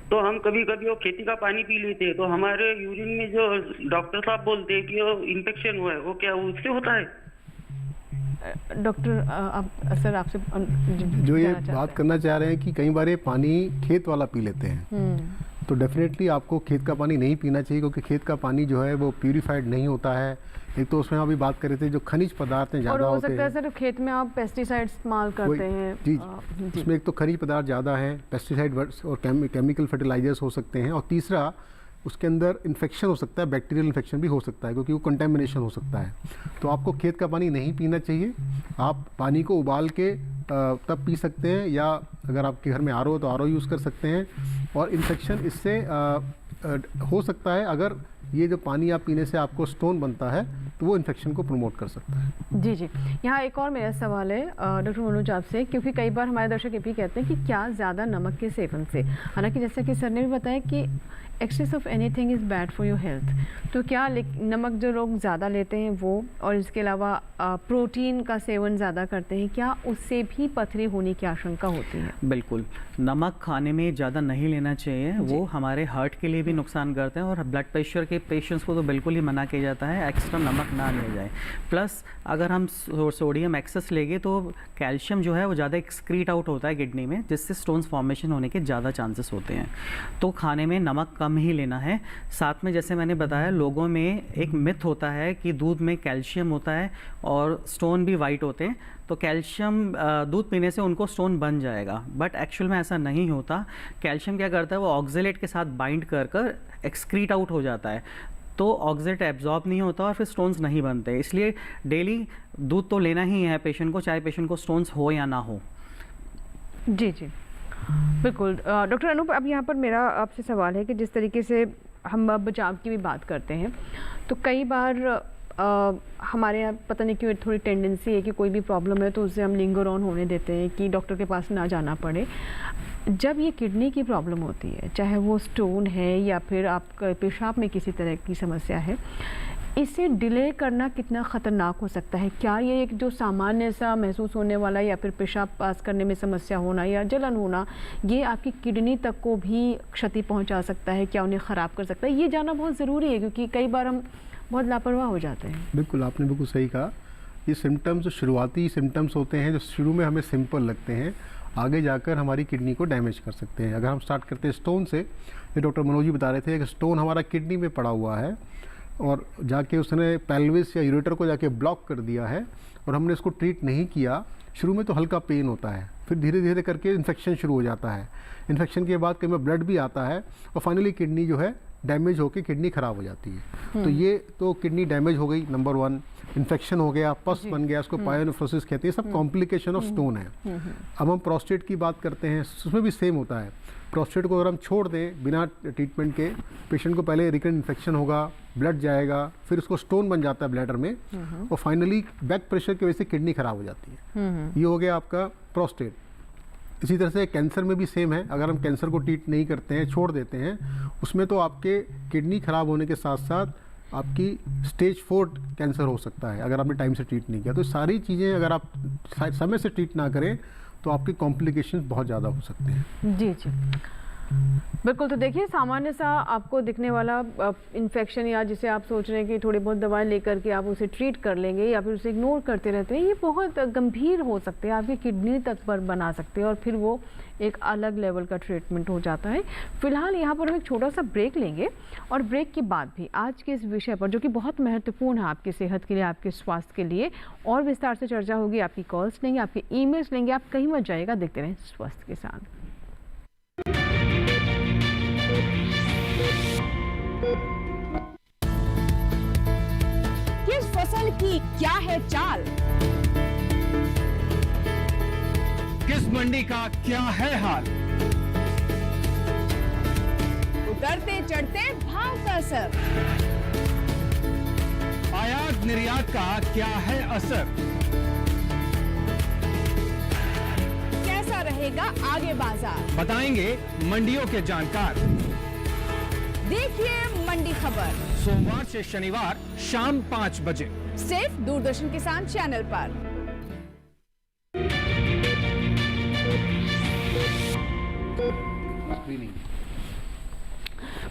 तो हम कभी कभी वो खेती का पानी पी लेते हैं, तो हमारे यूरिन में जो डॉक्टर साहब बोलते हैं कि वो इन्फेक्शन हुआ है, वो क्या उससे होता है? डॉक्टर आप सर आपसे जो ये बात करना चाह रहे हैं कि कई बार ये पानी खेत वाला पी लेते हैं, तो डेफिनेटली आपको खेत का पानी नहीं पीना चाहिए, क्योंकि खेत का पानी जो है वो प्यूरिफाइड नहीं होता है। एक तो उसमें अभी बात कर रहे थे जो खनिज पदार्थ हैं ज़्यादा होते हैं। हो सकता है सर खेत में आप पेस्टिसाइड इस्तेमाल करते हैं। जी, इसमें एक तो खनिज पदार्थ ज़्यादा है, पेस्टिसाइड और केमिकल फर्टिलाइजर्स हो सकते हैं, और तीसरा उसके अंदर इन्फेक्शन हो सकता है, बैक्टीरियल इन्फेक्शन भी हो सकता है, क्योंकि वो कंटेमिनेशन हो सकता है। तो आपको खेत का पानी नहीं पीना चाहिए। आप पानी को उबाल के तब पी सकते हैं, या अगर आपके घर में आरओ तो आरओ यूज़ कर सकते हैं। और इन्फेक्शन इससे हो सकता है, अगर ये जो पानी आप पीने से आपको स्टोन बनता है तो वो इन्फेक्शन को प्रमोट कर सकता है। जी जी। यहाँ एक और मेरा सवाल है डॉक्टर मनोज आपसे, क्योंकि कई बार हमारे दर्शक ये भी कहते हैं कि क्या ज़्यादा नमक के सेवन से, हालांकि जैसे कि सर ने भी बताया कि excess of anything is bad for your health, तो क्या नमक जो लोग ज़्यादा लेते हैं वो, और इसके अलावा प्रोटीन का सेवन ज़्यादा करते हैं, क्या उससे भी पथरी होने की आशंका होती है? बिल्कुल, नमक खाने में ज़्यादा नहीं लेना चाहिए, वो हमारे हार्ट के लिए भी नुकसान करते हैं, और ब्लड प्रेशर के पेशेंट्स को तो बिल्कुल ही मना किया जाता है एक्स्ट्रा नमक ना ले जाए। प्लस अगर हम सोडियम एक्सेस लेंगे तो कैल्शियम जो है वो ज़्यादा एक्सक्रीट आउट होता है किडनी में, जिससे स्टोन्स फॉर्मेशन होने के ज़्यादा चांसेस होते हैं। तो खाने में नमक कम ही लेना है। साथ में जैसे मैंने बताया, लोगों में एक मिथ होता है कि दूध में कैल्शियम होता है और स्टोन भी वाइट होते हैं, तो कैल्शियम दूध पीने से उनको स्टोन बन जाएगा, बट एक्चुअल में ऐसा नहीं होता। कैल्शियम क्या करता है, वो ऑक्जेलेट के साथ बाइंड कर कर एक्सक्रीट आउट हो जाता है, तो ऑक्जेलेट एब्जॉर्ब नहीं होता और फिर स्टोन्स नहीं बनते। इसलिए डेली दूध तो लेना ही है पेशेंट को, चाहे पेशेंट को स्टोन्स हो या ना हो। जी जी बिल्कुल। डॉक्टर अनूप, अब यहाँ पर मेरा आपसे सवाल है कि जिस तरीके से हम बचाव की भी बात करते हैं, तो कई बार हमारे यहाँ पता नहीं क्यों थोड़ी टेंडेंसी है कि कोई भी प्रॉब्लम है तो उसे हम लिंगर ऑन होने देते हैं कि डॉक्टर के पास ना जाना पड़े। जब ये किडनी की प्रॉब्लम होती है, चाहे वो स्टोन है या फिर आपका पेशाब में किसी तरह की समस्या है, इसे डिले करना कितना ख़तरनाक हो सकता है? क्या ये एक जो सामान्य सा महसूस होने वाला या फिर पेशाब पास करने में समस्या होना या जलन होना, ये आपकी किडनी तक को भी क्षति पहुंचा सकता है? क्या उन्हें ख़राब कर सकता है? ये जानना बहुत ज़रूरी है, क्योंकि कई बार हम बहुत लापरवाह हो जाते हैं। बिल्कुल, आपने बिल्कुल सही कहा। ये सिम्टम्स जो शुरुआती सिम्टम्स होते हैं, जो शुरू में हमें सिंपल लगते हैं, आगे जाकर हमारी किडनी को डैमेज कर सकते हैं। अगर हम स्टार्ट करते हैं स्टोन से, ये डॉक्टर मनोज जी बता रहे थे कि स्टोन हमारा किडनी में पड़ा हुआ है और जाके उसने पेल्विस या यूरेटर को जाके ब्लॉक कर दिया है और हमने इसको ट्रीट नहीं किया। शुरू में तो हल्का पेन होता है, फिर धीरे धीरे करके इन्फेक्शन शुरू हो जाता है। इन्फेक्शन के बाद कई बार ब्लड भी आता है और फाइनली किडनी जो है डैमेज होकर किडनी ख़राब हो जाती है। तो ये तो किडनी डैमेज हो गई, नंबर 1। इन्फेक्शन हो गया, पस बन गया, उसको पायोनेफ्रोसिस कहते हैं, सब कॉम्प्लिकेशन ऑफ स्टोन है। अब हम प्रोस्टेट की बात करते हैं, उसमें भी सेम होता है। प्रोस्टेट को अगर हम छोड़ दें बिना ट्रीटमेंट के, पेशेंट को पहले रिकरेंट इन्फेक्शन होगा, ब्लड जाएगा, फिर उसको स्टोन बन जाता है ब्लैडर में और फाइनली बैक प्रेशर की वजह से किडनी खराब हो जाती है। ये हो गया आपका प्रोस्टेट। इसी तरह से कैंसर में भी सेम है। अगर हम कैंसर को ट्रीट नहीं करते हैं, छोड़ देते हैं, उसमें तो आपके किडनी खराब होने के साथ साथ आपकी स्टेज 4 कैंसर हो सकता है अगर आपने टाइम से ट्रीट नहीं किया। तो सारी चीज़ें अगर आप समय से ट्रीट ना करें तो आपके कॉम्प्लिकेशंस बहुत ज़्यादा हो सकते हैं। जी जी बिल्कुल। तो देखिए, सामान्य सा आपको दिखने वाला इन्फेक्शन या जिसे आप सोच रहे हैं कि थोड़ी बहुत दवाएं लेकर के आप उसे ट्रीट कर लेंगे या फिर उसे इग्नोर करते रहते हैं, ये बहुत गंभीर हो सकते हैं, आपकी किडनी तक पर बना सकते हैं और फिर वो एक अलग लेवल का ट्रीटमेंट हो जाता है। फिलहाल यहाँ पर हम एक छोटा सा ब्रेक लेंगे और ब्रेक के बाद भी आज के इस विषय पर, जो कि बहुत महत्वपूर्ण है आपकी सेहत के लिए, आपके स्वास्थ्य के लिए, और विस्तार से चर्चा होगी। आपकी कॉल्स लेंगे, आपके ईमेल्स लेंगे, आप कहीं मत जाइएगा, देखते रहें स्वास्थ्य के साथ। किस फसल की क्या है चाल, किस मंडी का क्या है हाल, उतरते चढ़ते भाव का असर, आयात निर्यात का क्या है असर, कैसा रहेगा आगे बाजार, बताएंगे मंडियों के जानकार। देखिए मंडी खबर सोमवार से शनिवार शाम 5 बजे सिर्फ दूरदर्शन किसान चैनल पर।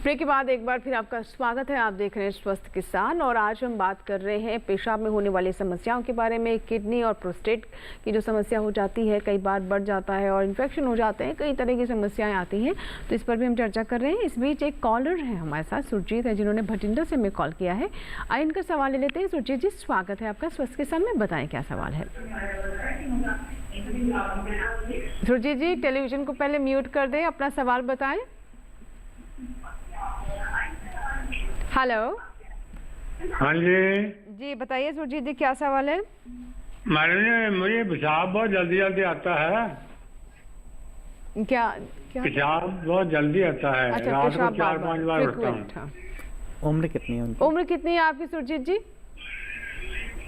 ब्रेक के बाद एक बार फिर आपका स्वागत है। आप देख रहे हैं स्वस्थ किसान और आज हम बात कर रहे हैं पेशाब में होने वाली समस्याओं के बारे में। किडनी और प्रोस्टेट की जो समस्या हो जाती है, कई बार बढ़ जाता है और इन्फेक्शन हो जाते हैं, कई तरह की समस्याएं आती हैं, तो इस पर भी हम चर्चा कर रहे हैं। इस बीच एक कॉलर है हमारे साथ, सुरजीत है, जिन्होंने भटिंडा से हमें कॉल किया है। आइए इनका सवाल ले लेते हैं। सुरजीत जी, स्वागत है आपका स्वस्थ किसान में, बताएं क्या सवाल है। सुरजीत जी, टेलीविजन को पहले म्यूट कर दें, अपना सवाल बताएं। हेलो। हाँ जी जी बताइए सुरजीत जी, क्या सवाल है। मुझे पेशाब बहुत जल्दी जल्दी आता है। क्या पेशाब बहुत जल्दी आता है। अच्छा, रात को पेशाब 4-5 बार उठता हूँ। उम्र कितनी है उनकी? उम्र कितनी है आपकी सुरजीत जी?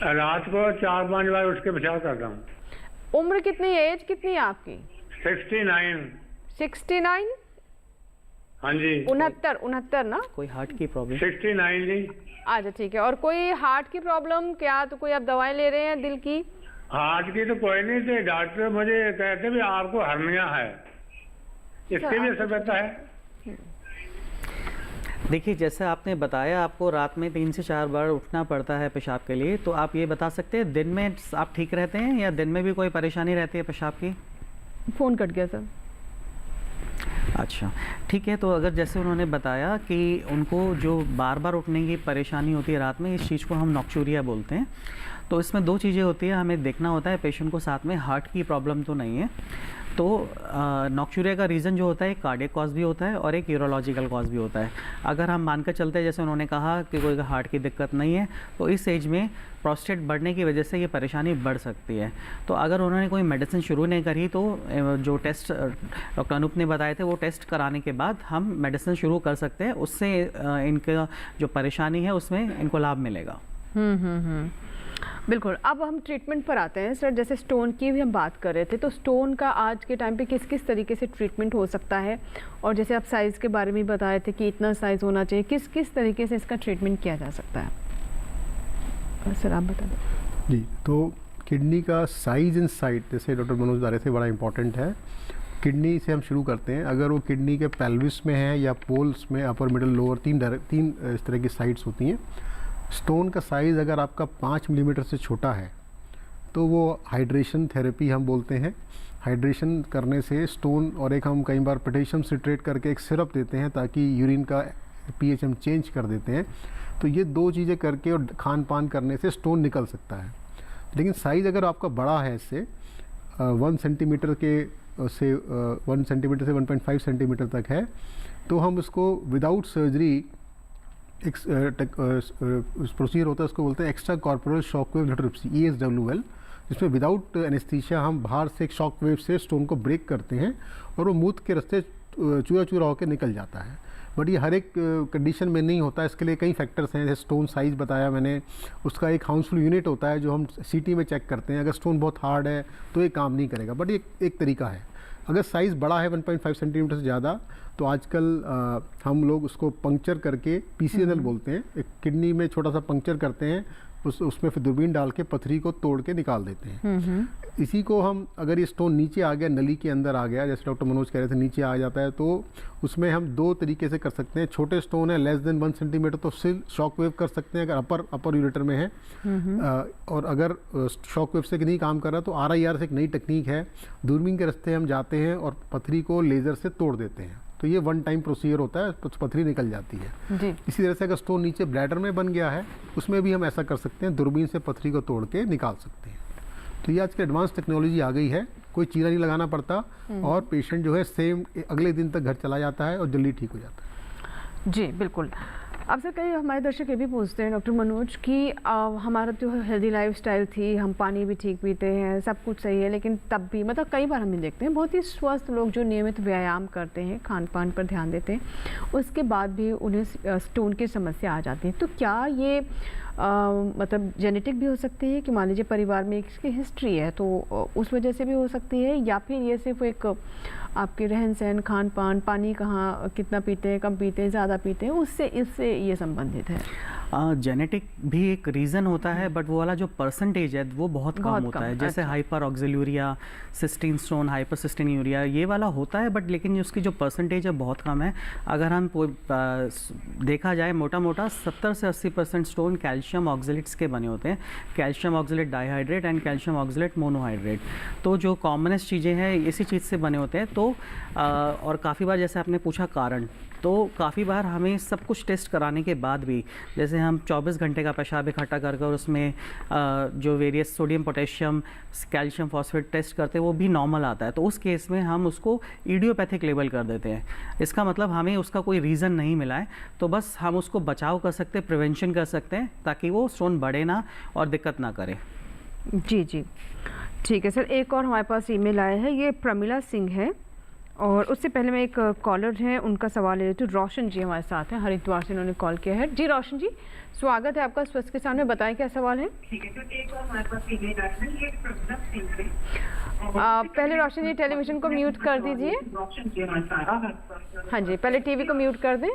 रात को 4-5 बार उठ के पेशाब करता हूँ। उम्र कितनी है, एज कितनी है आपकी? 69। 69? हाँ जी 69 ना? कोई हार्ट की प्रॉब्लम? 69 जी। अच्छा ठीक है। और कोई हार्ट की प्रॉब्लम क्या? तो कोई आप दवाएं ले रहे हैं दिल की? हार्ट की तो कोई नहीं थे, डॉक्टर मुझे कहते भी आपको हर्निया है, इसके भी असर रहता है। देखिए, जैसे आपने बताया आपको रात में 3 से 4 बार उठना पड़ता है पेशाब के लिए, तो आप ये बता सकते हैं दिन में आप ठीक रहते हैं या दिन में भी कोई परेशानी रहती है पेशाब की? फ़ोन कट गया सर। अच्छा ठीक है, तो अगर जैसे उन्होंने बताया कि उनको जो बार बार उठने की परेशानी होती है रात में, इस चीज़ को हम नॉक्चूरिया बोलते हैं। तो इसमें 2 चीज़ें होती है, हमें देखना होता है पेशेंट को साथ में हार्ट की प्रॉब्लम तो नहीं है। तो नॉक्चूरिया का रीज़न जो होता है एक कार्डियक कॉज भी होता है और एक यूरोलॉजिकल कॉज भी होता है। अगर हम मानकर चलते हैं जैसे उन्होंने कहा कि कोई हार्ट की दिक्कत नहीं है, तो इस एज में प्रोस्टेट बढ़ने की वजह से ये परेशानी बढ़ सकती है। तो अगर उन्होंने कोई मेडिसिन शुरू नहीं करी तो जो टेस्ट डॉक्टर अनूप ने बताए थे वो टेस्ट कराने के बाद हम मेडिसिन शुरू कर सकते हैं, उससे इनका जो परेशानी है उसमें इनको लाभ मिलेगा। बिल्कुल। अब हम ट्रीटमेंट पर आते हैं सर। जैसे स्टोन की भी हम बात कर रहे थे, तो स्टोन का आज के टाइम पे किस किस तरीके से ट्रीटमेंट हो सकता है, और जैसे आप साइज़ के बारे में बताए थे कि इतना साइज़ होना चाहिए, किस किस तरीके से इसका ट्रीटमेंट किया जा सकता है सर, आप बता दें। जी, तो किडनी का साइज इन साइड, जैसे डॉक्टर मनोज बता रहे थे, बड़ा इंपॉर्टेंट है। किडनी से हम शुरू करते हैं। अगर वो किडनी के पेल्विस में है या पोल्स में, अपर मिडल लोअर, तीन इस तरह की साइड्स होती हैं। स्टोन का साइज़ अगर आपका 5 मिलीमीटर से छोटा है तो वो हाइड्रेशन थेरेपी हम बोलते हैं। हाइड्रेशन करने से स्टोन, और एक हम कई बार पोटेशियम सिट्रेट करके एक सिरप देते हैं ताकि यूरिन का पीएच हम चेंज कर देते हैं। तो ये 2 चीज़ें करके और खान पान करने से स्टोन निकल सकता है। लेकिन साइज़ अगर आपका बड़ा है, इससे 1 सेंटीमीटर से 1.5 सेंटीमीटर तक है, तो हम उसको विदाउट सर्जरी एक प्रोसीजर होता है, उसको बोलते हैं extra corporal shock wave lithotripsy, ESWL, जिसमें विदाउट एनेस्थीसिया हम बाहर से एक शॉक वेव से स्टोन को ब्रेक करते हैं और वो मूत्र के रास्ते चूरा चूरा होकर निकल जाता है। बट ये हर एक कंडीशन में नहीं होता, इसके लिए कई फैक्टर्स हैं। जैसे स्टोन साइज़ बताया मैंने, उसका एक हाउसफुल यूनिट होता है जो हम CT में चेक करते हैं। अगर स्टोन बहुत हार्ड है तो ये काम नहीं करेगा, बट ये एक तरीका है। अगर साइज़ बड़ा है 1.5 सेंटीमीटर से ज़्यादा, तो आजकल हम लोग उसको पंक्चर करके, PCNL बोलते हैं, एक किडनी में छोटा सा पंक्चर करते हैं, उसमें फिर दूरबीन डाल के पथरी को तोड़ के निकाल देते हैं। इसी को हम, अगर ये स्टोन नीचे आ गया, नली के अंदर आ गया, जैसे डॉक्टर मनोज कह रहे थे नीचे आ जाता है, तो उसमें हम 2 तरीके से कर सकते हैं। छोटे स्टोन है लेस देन 1 सेंटीमीटर, तो स्टिल शॉक वेव कर सकते हैं अगर अपर यूरेटर में है। और अगर शॉक वेव से नहीं काम कर रहा तो RIR से एक नई टेक्निक है, दूरबीन के रास्ते हम जाते हैं और पथरी को लेज़र से तोड़ देते हैं। तो ये 1 टाइम प्रोसीजर होता है, तो पथरी निकल जाती है जी। इसी तरह से अगर स्टोन नीचे ब्लैडर में बन गया है, उसमें भी हम ऐसा कर सकते हैं, दूरबीन से पथरी को तोड़ के निकाल सकते हैं। तो ये आज की एडवांस टेक्नोलॉजी आ गई है, कोई चीरा नहीं लगाना पड़ता, और पेशेंट जो है सेम अगले दिन तक घर चला जाता है और जल्दी ठीक हो जाता है। जी बिल्कुल। अब सर, कई हमारे दर्शक ये भी पूछते हैं डॉक्टर मनोज कि हमारा जो हेल्दी लाइफस्टाइल थी, हम पानी भी ठीक पीते हैं, सब कुछ सही है, लेकिन तब भी मतलब कई बार हम देखते हैं बहुत ही स्वस्थ लोग जो नियमित व्यायाम करते हैं, खान पान पर ध्यान देते हैं, उसके बाद भी उन्हें स्टोन की समस्या आ जाती है। तो क्या ये मतलब जेनेटिक भी हो सकती है कि मान लीजिए परिवार में इसकी हिस्ट्री है तो उस वजह से भी हो सकती है, या फिर ये सिर्फ एक आपके रहन सहन, खान पान, पानी कहाँ कितना पीते हैं, कम पीते हैं, ज़्यादा पीते हैं, इससे ये संबंधित है? जेनेटिक भी एक रीज़न होता है, बट वो वाला जो परसेंटेज है वो बहुत कम होता है। जैसे हाइपर ऑक्सिलूरिया, सिस्टीन स्टोन, हाइपर सिस्टीन्यूरिया, ये वाला होता है, बट लेकिन उसकी जो परसेंटेज है बहुत कम है। अगर हम देखा जाए मोटा मोटा 70 से 80% स्टोन कैल्शियम ऑक्जेलेट्स के बने होते हैं, calcium oxalate dihydrate and calcium oxalate monohydrate. तो जो कॉमनेस्ट चीज़ें हैं इसी चीज़ से बने होते हैं। तो और काफ़ी बार जैसे आपने पूछा कारण, तो काफ़ी बार हमें सब कुछ टेस्ट कराने के बाद भी, जैसे हम 24 घंटे का पेशाब इकट्ठा कर उसमें जो various sodium, potassium, calcium phosphate test करते हैं वो भी नॉर्मल आता है, तो उस केस में हम उसको इडियोपैथिक लेबल कर देते हैं। इसका मतलब हमें उसका कोई रीज़न नहीं मिला है, तो बस हम उसको बचाव कर सकते हैं, प्रिवेंशन कर सकते हैं, ताकि वो स्टोन बढ़े ना और दिक्कत ना करे। जी जी ठीक है सर। एक और हमारे पास ईमेल आया है, ये प्रमिला सिंह है और उससे पहले मैं एक कॉलर हैं उनका सवाल ले लेती हूँ। रोशन जी हमारे साथ हैं, हरिद्वार से उन्होंने कॉल किया है। जी रोशन जी, स्वागत है आपका स्वस्थ किसान में, बताएं क्या सवाल है। पहले रोशन जी टेलीविज़न को म्यूट कर दीजिए। हाँ जी, पहले टीवी को म्यूट कर दें।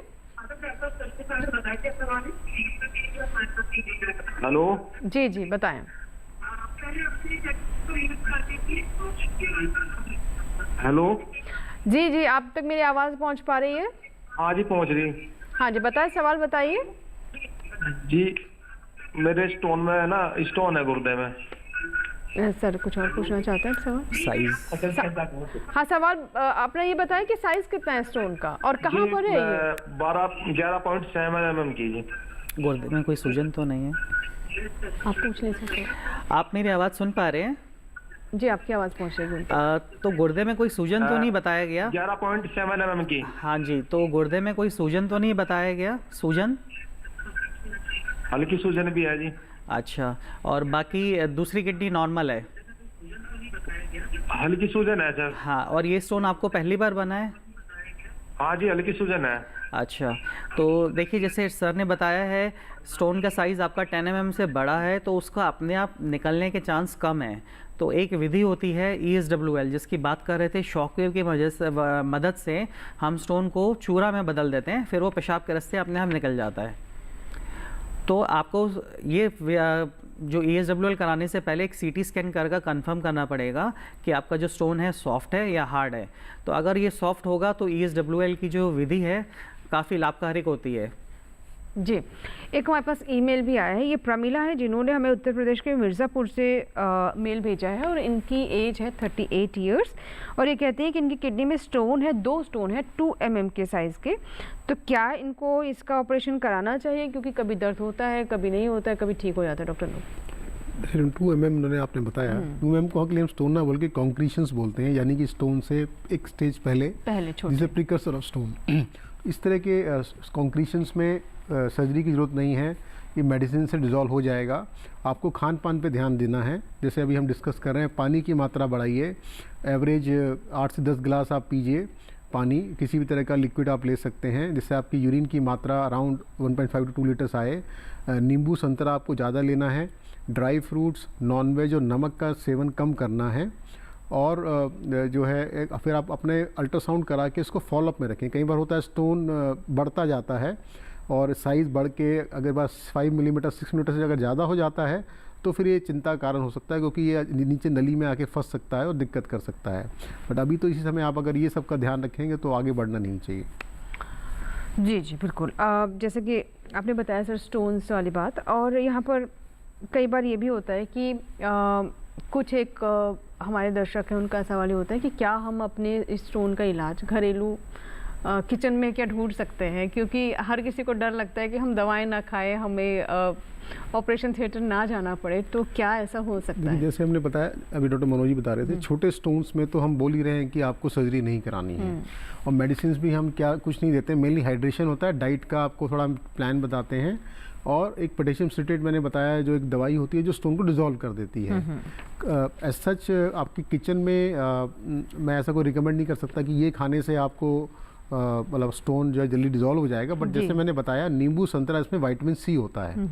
हेलो जी जी बताएं। हेलो जी जी, आप तक मेरी आवाज़ पहुंच पा रही है? हाँ जी पहुंच रही। हाँ जी बताएं, सवाल बताइए। जी मेरे स्टोन में है ना, स्टोन है गुर्दे में। सर कुछ और पूछना चाहते हैं सवाल? साइज हाँ सवाल अपना ये बताएं कि साइज कितना है स्टोन का और कहाँ पर है ये? 11.7 mm की जी। गुर्दे में कोई सूजन तो नहीं है? आप पूछ नहीं सकते। आप मेरी आवाज़ सुन पा रहे हैं? जी आपकी आवाज़ पहुँच रही है। तो गुर्दे में कोई सूजन तो नहीं बताया गया? 11.7 mm की। हाँ जी, तो गुर्दे में कोई सूजन तो नहीं बताया गया? सूजन हल्की सूजन भी है जी। अच्छा, और बाकी दूसरी किडनी नॉर्मल है? हल्की सूजन है सर। हाँ, और ये स्टोन आपको पहली बार बना है? हाँ जी हल्की सूजन है। अच्छा, तो देखिए जैसे सर ने बताया है स्टोन का साइज़ आपका 10 mm से बड़ा है, तो उसका अपने आप निकलने के चांस कम है। तो एक विधि होती है ESWL जिसकी बात कर रहे थे, शॉकवेव की मदद से हम स्टोन को चूरा में बदल देते हैं, फिर वो पेशाब के रास्ते अपने आप निकल जाता है। तो आपको ये जो ESWL कराने से पहले एक CT स्कैन करके कंफर्म करना पड़ेगा कि आपका जो स्टोन है सॉफ्ट है या हार्ड है। तो अगर ये सॉफ्ट होगा तो ESWL की जो विधि है काफ़ी लाभकारी होती है। जी, एक हमारे पास ईमेल भी आया है, ये प्रमिला है जिन्होंने हमें उत्तर प्रदेश के मिर्ज़ापुर से मेल भेजा है और इनकी एज है 38 इयर्स और ये कहते हैं कि इनकी किडनी में स्टोन है, 2 स्टोन है 2 mm के साइज़ के। तो क्या इनको इसका ऑपरेशन कराना चाहिए, क्योंकि कभी दर्द होता है, कभी नहीं होता है, कभी ठीक हो जाता है? डॉक्टर लोग 2 mm उन्होंने आपने बताया, 2 mm को हम स्टोन ना बोल के कॉन्क्रीशंस बोलते हैं, यानी कि स्टोन से एक स्टेज पहले जिसे प्रिकर्सर ऑफ स्टोन। इस तरह के कॉन्क्रीशंस में सर्जरी की ज़रूरत नहीं है, ये मेडिसिन से डिज़ोल्व हो जाएगा। आपको खान पान पे ध्यान देना है, जैसे अभी हम डिस्कस कर रहे हैं, पानी की मात्रा बढ़ाइए। एवरेज 8 से 10 गिलास आप पीजिए पानी, किसी भी तरह का लिक्विड आप ले सकते हैं जिससे आपकी यूरिन की मात्रा अराउंड 1.5 to 2 लीटर्स आए। नींबू संतरा आपको ज़्यादा लेना है। ड्राई फ्रूट्स, नॉनवेज और नमक का सेवन कम करना है। और जो है फिर आप अपने अल्ट्रासाउंड करा के इसको फॉलोअप में रखें। कई बार होता है स्टोन बढ़ता जाता है और साइज़ बढ़ के अगर बस 5 मिलीमीटर 6 मिलीमीटर से अगर ज़्यादा हो जाता है तो फिर ये चिंता का कारण हो सकता है, क्योंकि ये नीचे नली में आके फंस सकता है और दिक्कत कर सकता है। बट अभी तो इसी समय आप अगर ये सब का ध्यान रखेंगे तो आगे बढ़ना नहीं चाहिए। जी जी बिल्कुल। जैसे कि आपने बताया सर स्टोन्स वाली बात, और यहाँ पर कई बार ये भी होता है कि कुछ एक हमारे दर्शक हैं उनका सवाल ये होता है कि क्या हम अपने इस स्टोन का इलाज घरेलू किचन में क्या ढूंढ सकते हैं, क्योंकि हर किसी को डर लगता है कि हम दवाएं ना खाएं, हमें ऑपरेशन थिएटर ना जाना पड़े। तो क्या ऐसा हो सकता है? जैसे हमने बताया, अभी डॉक्टर मनोज जी बता रहे थे, छोटे स्टोन्स में तो हम बोल ही रहे हैं कि आपको सर्जरी नहीं करानी है, और मेडिसिन भी हम क्या कुछ नहीं देते, मेनली हाइड्रेशन होता है, डाइट का आपको थोड़ा प्लान बताते हैं, और एक पोटेशियम सिट्रेट मैंने बताया जो एक दवाई होती है जो स्टोन को डिसॉल्व कर देती है। एज सच आपकी किचन में मैं ऐसा कोई रिकमेंड नहीं कर सकता कि ये खाने से आपको मतलब स्टोन जो है जल्दी डिसॉल्व हो जाएगा। बट जैसे मैंने बताया, नींबू संतरा, इसमें विटामिन सी होता है।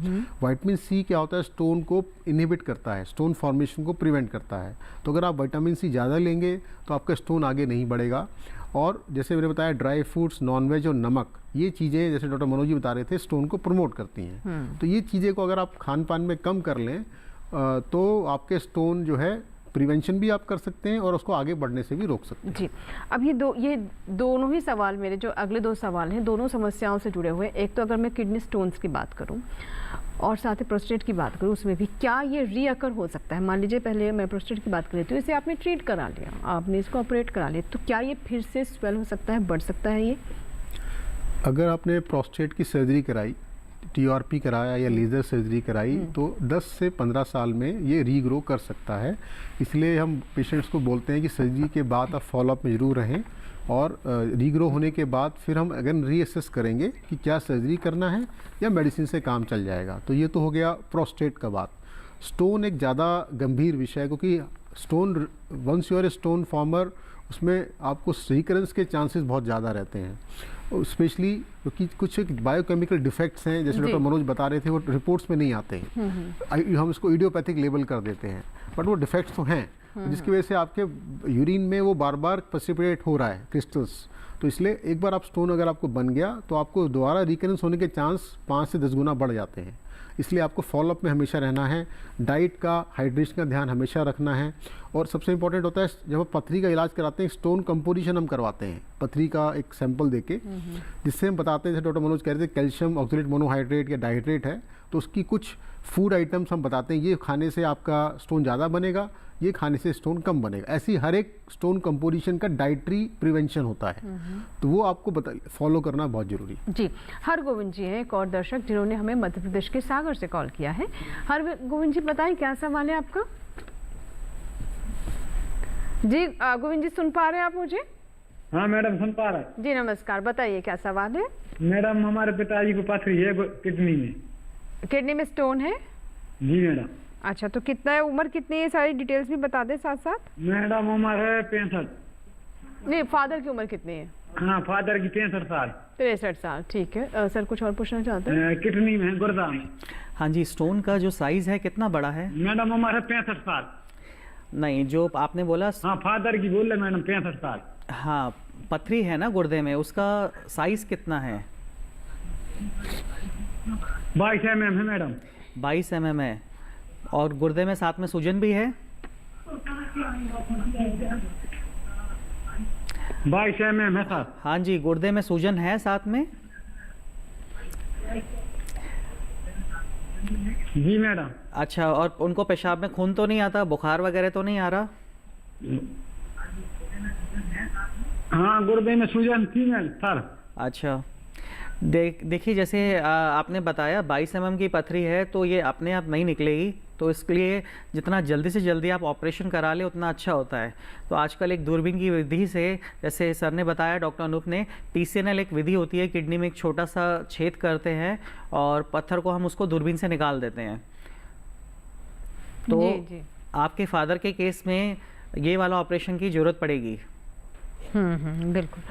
विटामिन सी क्या होता है, स्टोन को इनहिबिट करता है, स्टोन फॉर्मेशन को प्रिवेंट करता है। तो अगर आप विटामिन सी ज़्यादा लेंगे तो आपका स्टोन आगे नहीं बढ़ेगा। और जैसे मैंने बताया, ड्राई फ्रूट्स, नॉनवेज और नमक, ये चीज़ें जैसे डॉक्टर मनोज जी बता रहे थे स्टोन को प्रमोट करती हैं। तो ये चीज़ें को अगर आप खान पान में कम कर लें तो आपके स्टोन जो है प्रिवेंशन भी आप कर सकते हैं और उसको आगे बढ़ने से भी रोक सकते हैं। जी, अब ये दोनों ही सवाल, मेरे जो अगले 2 सवाल हैं, दोनों समस्याओं से जुड़े हुए। एक तो अगर मैं किडनी स्टोन्स की बात करूं और साथ ही प्रोस्टेट की बात करूं, उसमें भी क्या ये रीअकर हो सकता है? मान लीजिए पहले मैं प्रोस्टेट की बात कर लेती हूँ, इसे आपने ट्रीट करा लिया, आपने इसको ऑपरेट करा लिया, तो क्या ये फिर से स्वेल हो सकता है, बढ़ सकता है? ये अगर आपने प्रोस्टेट की सर्जरी कराई, TRP कराया या लेज़र सर्जरी कराई, तो 10 से 15 साल में ये रीग्रो कर सकता है। इसलिए हम पेशेंट्स को बोलते हैं कि सर्जरी के बाद आप फॉलोअप में ज़रूर रहें, और रीग्रो होने के बाद फिर हम अगेन रीअसेस करेंगे कि क्या सर्जरी करना है या मेडिसिन से काम चल जाएगा। तो ये तो हो गया प्रोस्टेट का बात। स्टोन एक ज़्यादा गंभीर विषय है, क्योंकि stone once you are a stone former, उसमें आपको रिकरेंस के चांसेस बहुत ज़्यादा रहते हैं, स्पेशली क्योंकि कुछ बायोकेमिकल डिफेक्ट्स हैं, जैसे डॉक्टर मनोज बता रहे थे, वो रिपोर्ट्स में नहीं आते हैं, हम इसको इडियोपैथिक लेबल कर देते हैं, बट वो डिफेक्ट्स तो हैं जिसकी वजह से आपके यूरिन में वो बार बार प्रेसिपिटेट हो रहा है क्रिस्टल्स। तो इसलिए एक बार आप स्टोन अगर आपको बन गया तो आपको दोबारा रिकरेंस होने के चांस 5 से 10 गुना बढ़ जाते हैं। इसलिए आपको फॉलोअप में हमेशा रहना है, डाइट का, हाइड्रेशन का ध्यान हमेशा रखना है। और सबसे इंपॉर्टेंट होता है जब आप पथरी का इलाज कराते हैं, स्टोन कंपोजिशन हम करवाते हैं पथरी का एक सैंपल देके, जिससे हम बताते हैं, जैसे डॉक्टर मनोज कह रहे थे कैल्शियम ऑक्सलेट मोनोहाइड्रेट या डाइहाइड्रेट है, तो उसकी कुछ फूड आइटम्स हम बताते हैं, ये खाने से आपका स्टोन ज़्यादा बनेगा, ये खाने से स्टोन कम बनेगा। ऐसी हर एक स्टोन कंपोजिशन का डाइटरी प्रिवेंशन होता है, तो वो आपको फॉलो करना बहुत जरूरी है। जी, हर गोविंद जी हैं एक और दर्शक जिन्होंने हमें मध्य प्रदेश के सागर से कॉल किया है। हर गोविंद जी बताएं क्या सवाल है आपका? जी गोविंद जी सुन पा रहे हैं आप मुझे? हाँ मैडम सुन पा रहा है। जी नमस्कार, बताइए क्या सवाल है? मैडम हमारे पिताजी को पथरी है किडनी में। किडनी में स्टोन है? जी मैडम। अच्छा, तो कितना है, उम्र कितनी है, सारी डिटेल्स भी बता दें साथ साथ। मैडम उम्र है 65। नहीं, फादर की उम्र कितनी है? हाँ फादर की 63 साल। 63 साल, ठीक है। सर कुछ और पूछना चाहते हैं? किडनी में, गुर्दा में। हाँ जी, स्टोन का जो साइज है कितना बड़ा है? मैडम उम्र है 65 साल। नहीं, जो आपने बोला, हाँ फादर की बोल रहे मैडम 65 साल। हाँ, पथरी है ना गुर्दे में, उसका साइज कितना है? 22 mm है मैडम। 22 mm है, और गुर्दे में साथ में सूजन भी है? 22 mm है सर। हाँ जी, गुर्दे में सूजन है साथ में? जी मैडम। अच्छा, और उनको पेशाब में खून तो नहीं आता, बुखार वगैरह तो नहीं आ रहा? हाँ गुर्दे में सूजन थी मैडम सर। अच्छा, देखिए जैसे आपने बताया 22 mm की पथरी है, तो ये अपने आप नहीं निकलेगी, तो इसके लिए जितना जल्दी से जल्दी आप ऑपरेशन करा ले उतना अच्छा होता है। तो आजकल एक दूरबीन की विधि से, जैसे सर ने बताया, डॉक्टर अनूप ने, PCNL एक विधि होती है, किडनी में एक छोटा सा छेद करते हैं और पत्थर को हम उसको दूरबीन से निकाल देते हैं। तो जी। आपके फादर के केस में ये वाला ऑपरेशन की जरूरत पड़ेगी। बिल्कुल।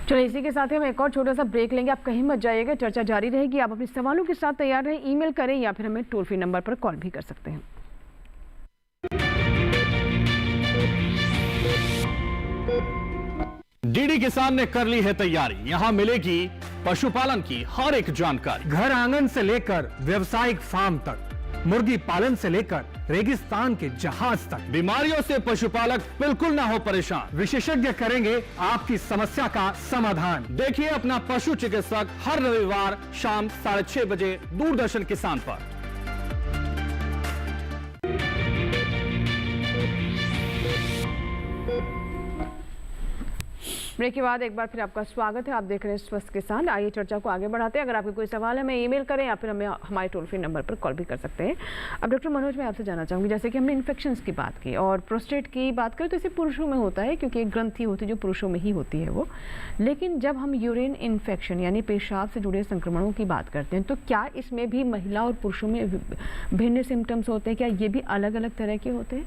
चलो इसी के साथ ही हम एक और छोटा सा ब्रेक लेंगे, आप कहीं मत जाइएगा, चर्चा जारी रहेगी। आप अपने सवालों के साथ तैयार रहें, ईमेल करें या फिर हमें टोल फ्री नंबर पर कॉल भी कर सकते हैं। डीडी किसान ने कर ली है तैयारी, यहाँ मिलेगी पशुपालन की हर एक जानकारी, घर आंगन से लेकर व्यावसायिक फार्म तक, मुर्गी पालन से लेकर रेगिस्तान के जहाज तक। बीमारियों से पशुपालक बिल्कुल ना हो परेशान, विशेषज्ञ करेंगे आपकी समस्या का समाधान। देखिए अपना पशु चिकित्सक हर रविवार शाम 6:30 बजे दूरदर्शन किसान पर। ब्रेक के बाद एक बार फिर आपका स्वागत है, आप देख रहे हैं स्वस्थ किसान। आइए चर्चा को आगे बढ़ाते हैं। अगर आपके कोई सवाल है, हमें ईमेल करें या फिर हमें हमारे टोल फ्री नंबर पर कॉल भी कर सकते हैं। अब डॉक्टर मनोज, मैं आपसे जानना चाहूँगी, जैसे कि हमने इन्फेक्शंस की बात की और प्रोस्टेट की बात करें, तो इसे पुरुषों में होता है क्योंकि एक ग्रंथि होती है जो पुरुषों में ही होती है वो। लेकिन जब हम यूरिन इन्फेक्शन यानी पेशाब से जुड़े संक्रमणों की बात करते हैं, तो क्या इसमें भी महिला और पुरुषों में भिन्न सिम्टम्स होते हैं? क्या ये भी अलग अलग तरह के होते हैं?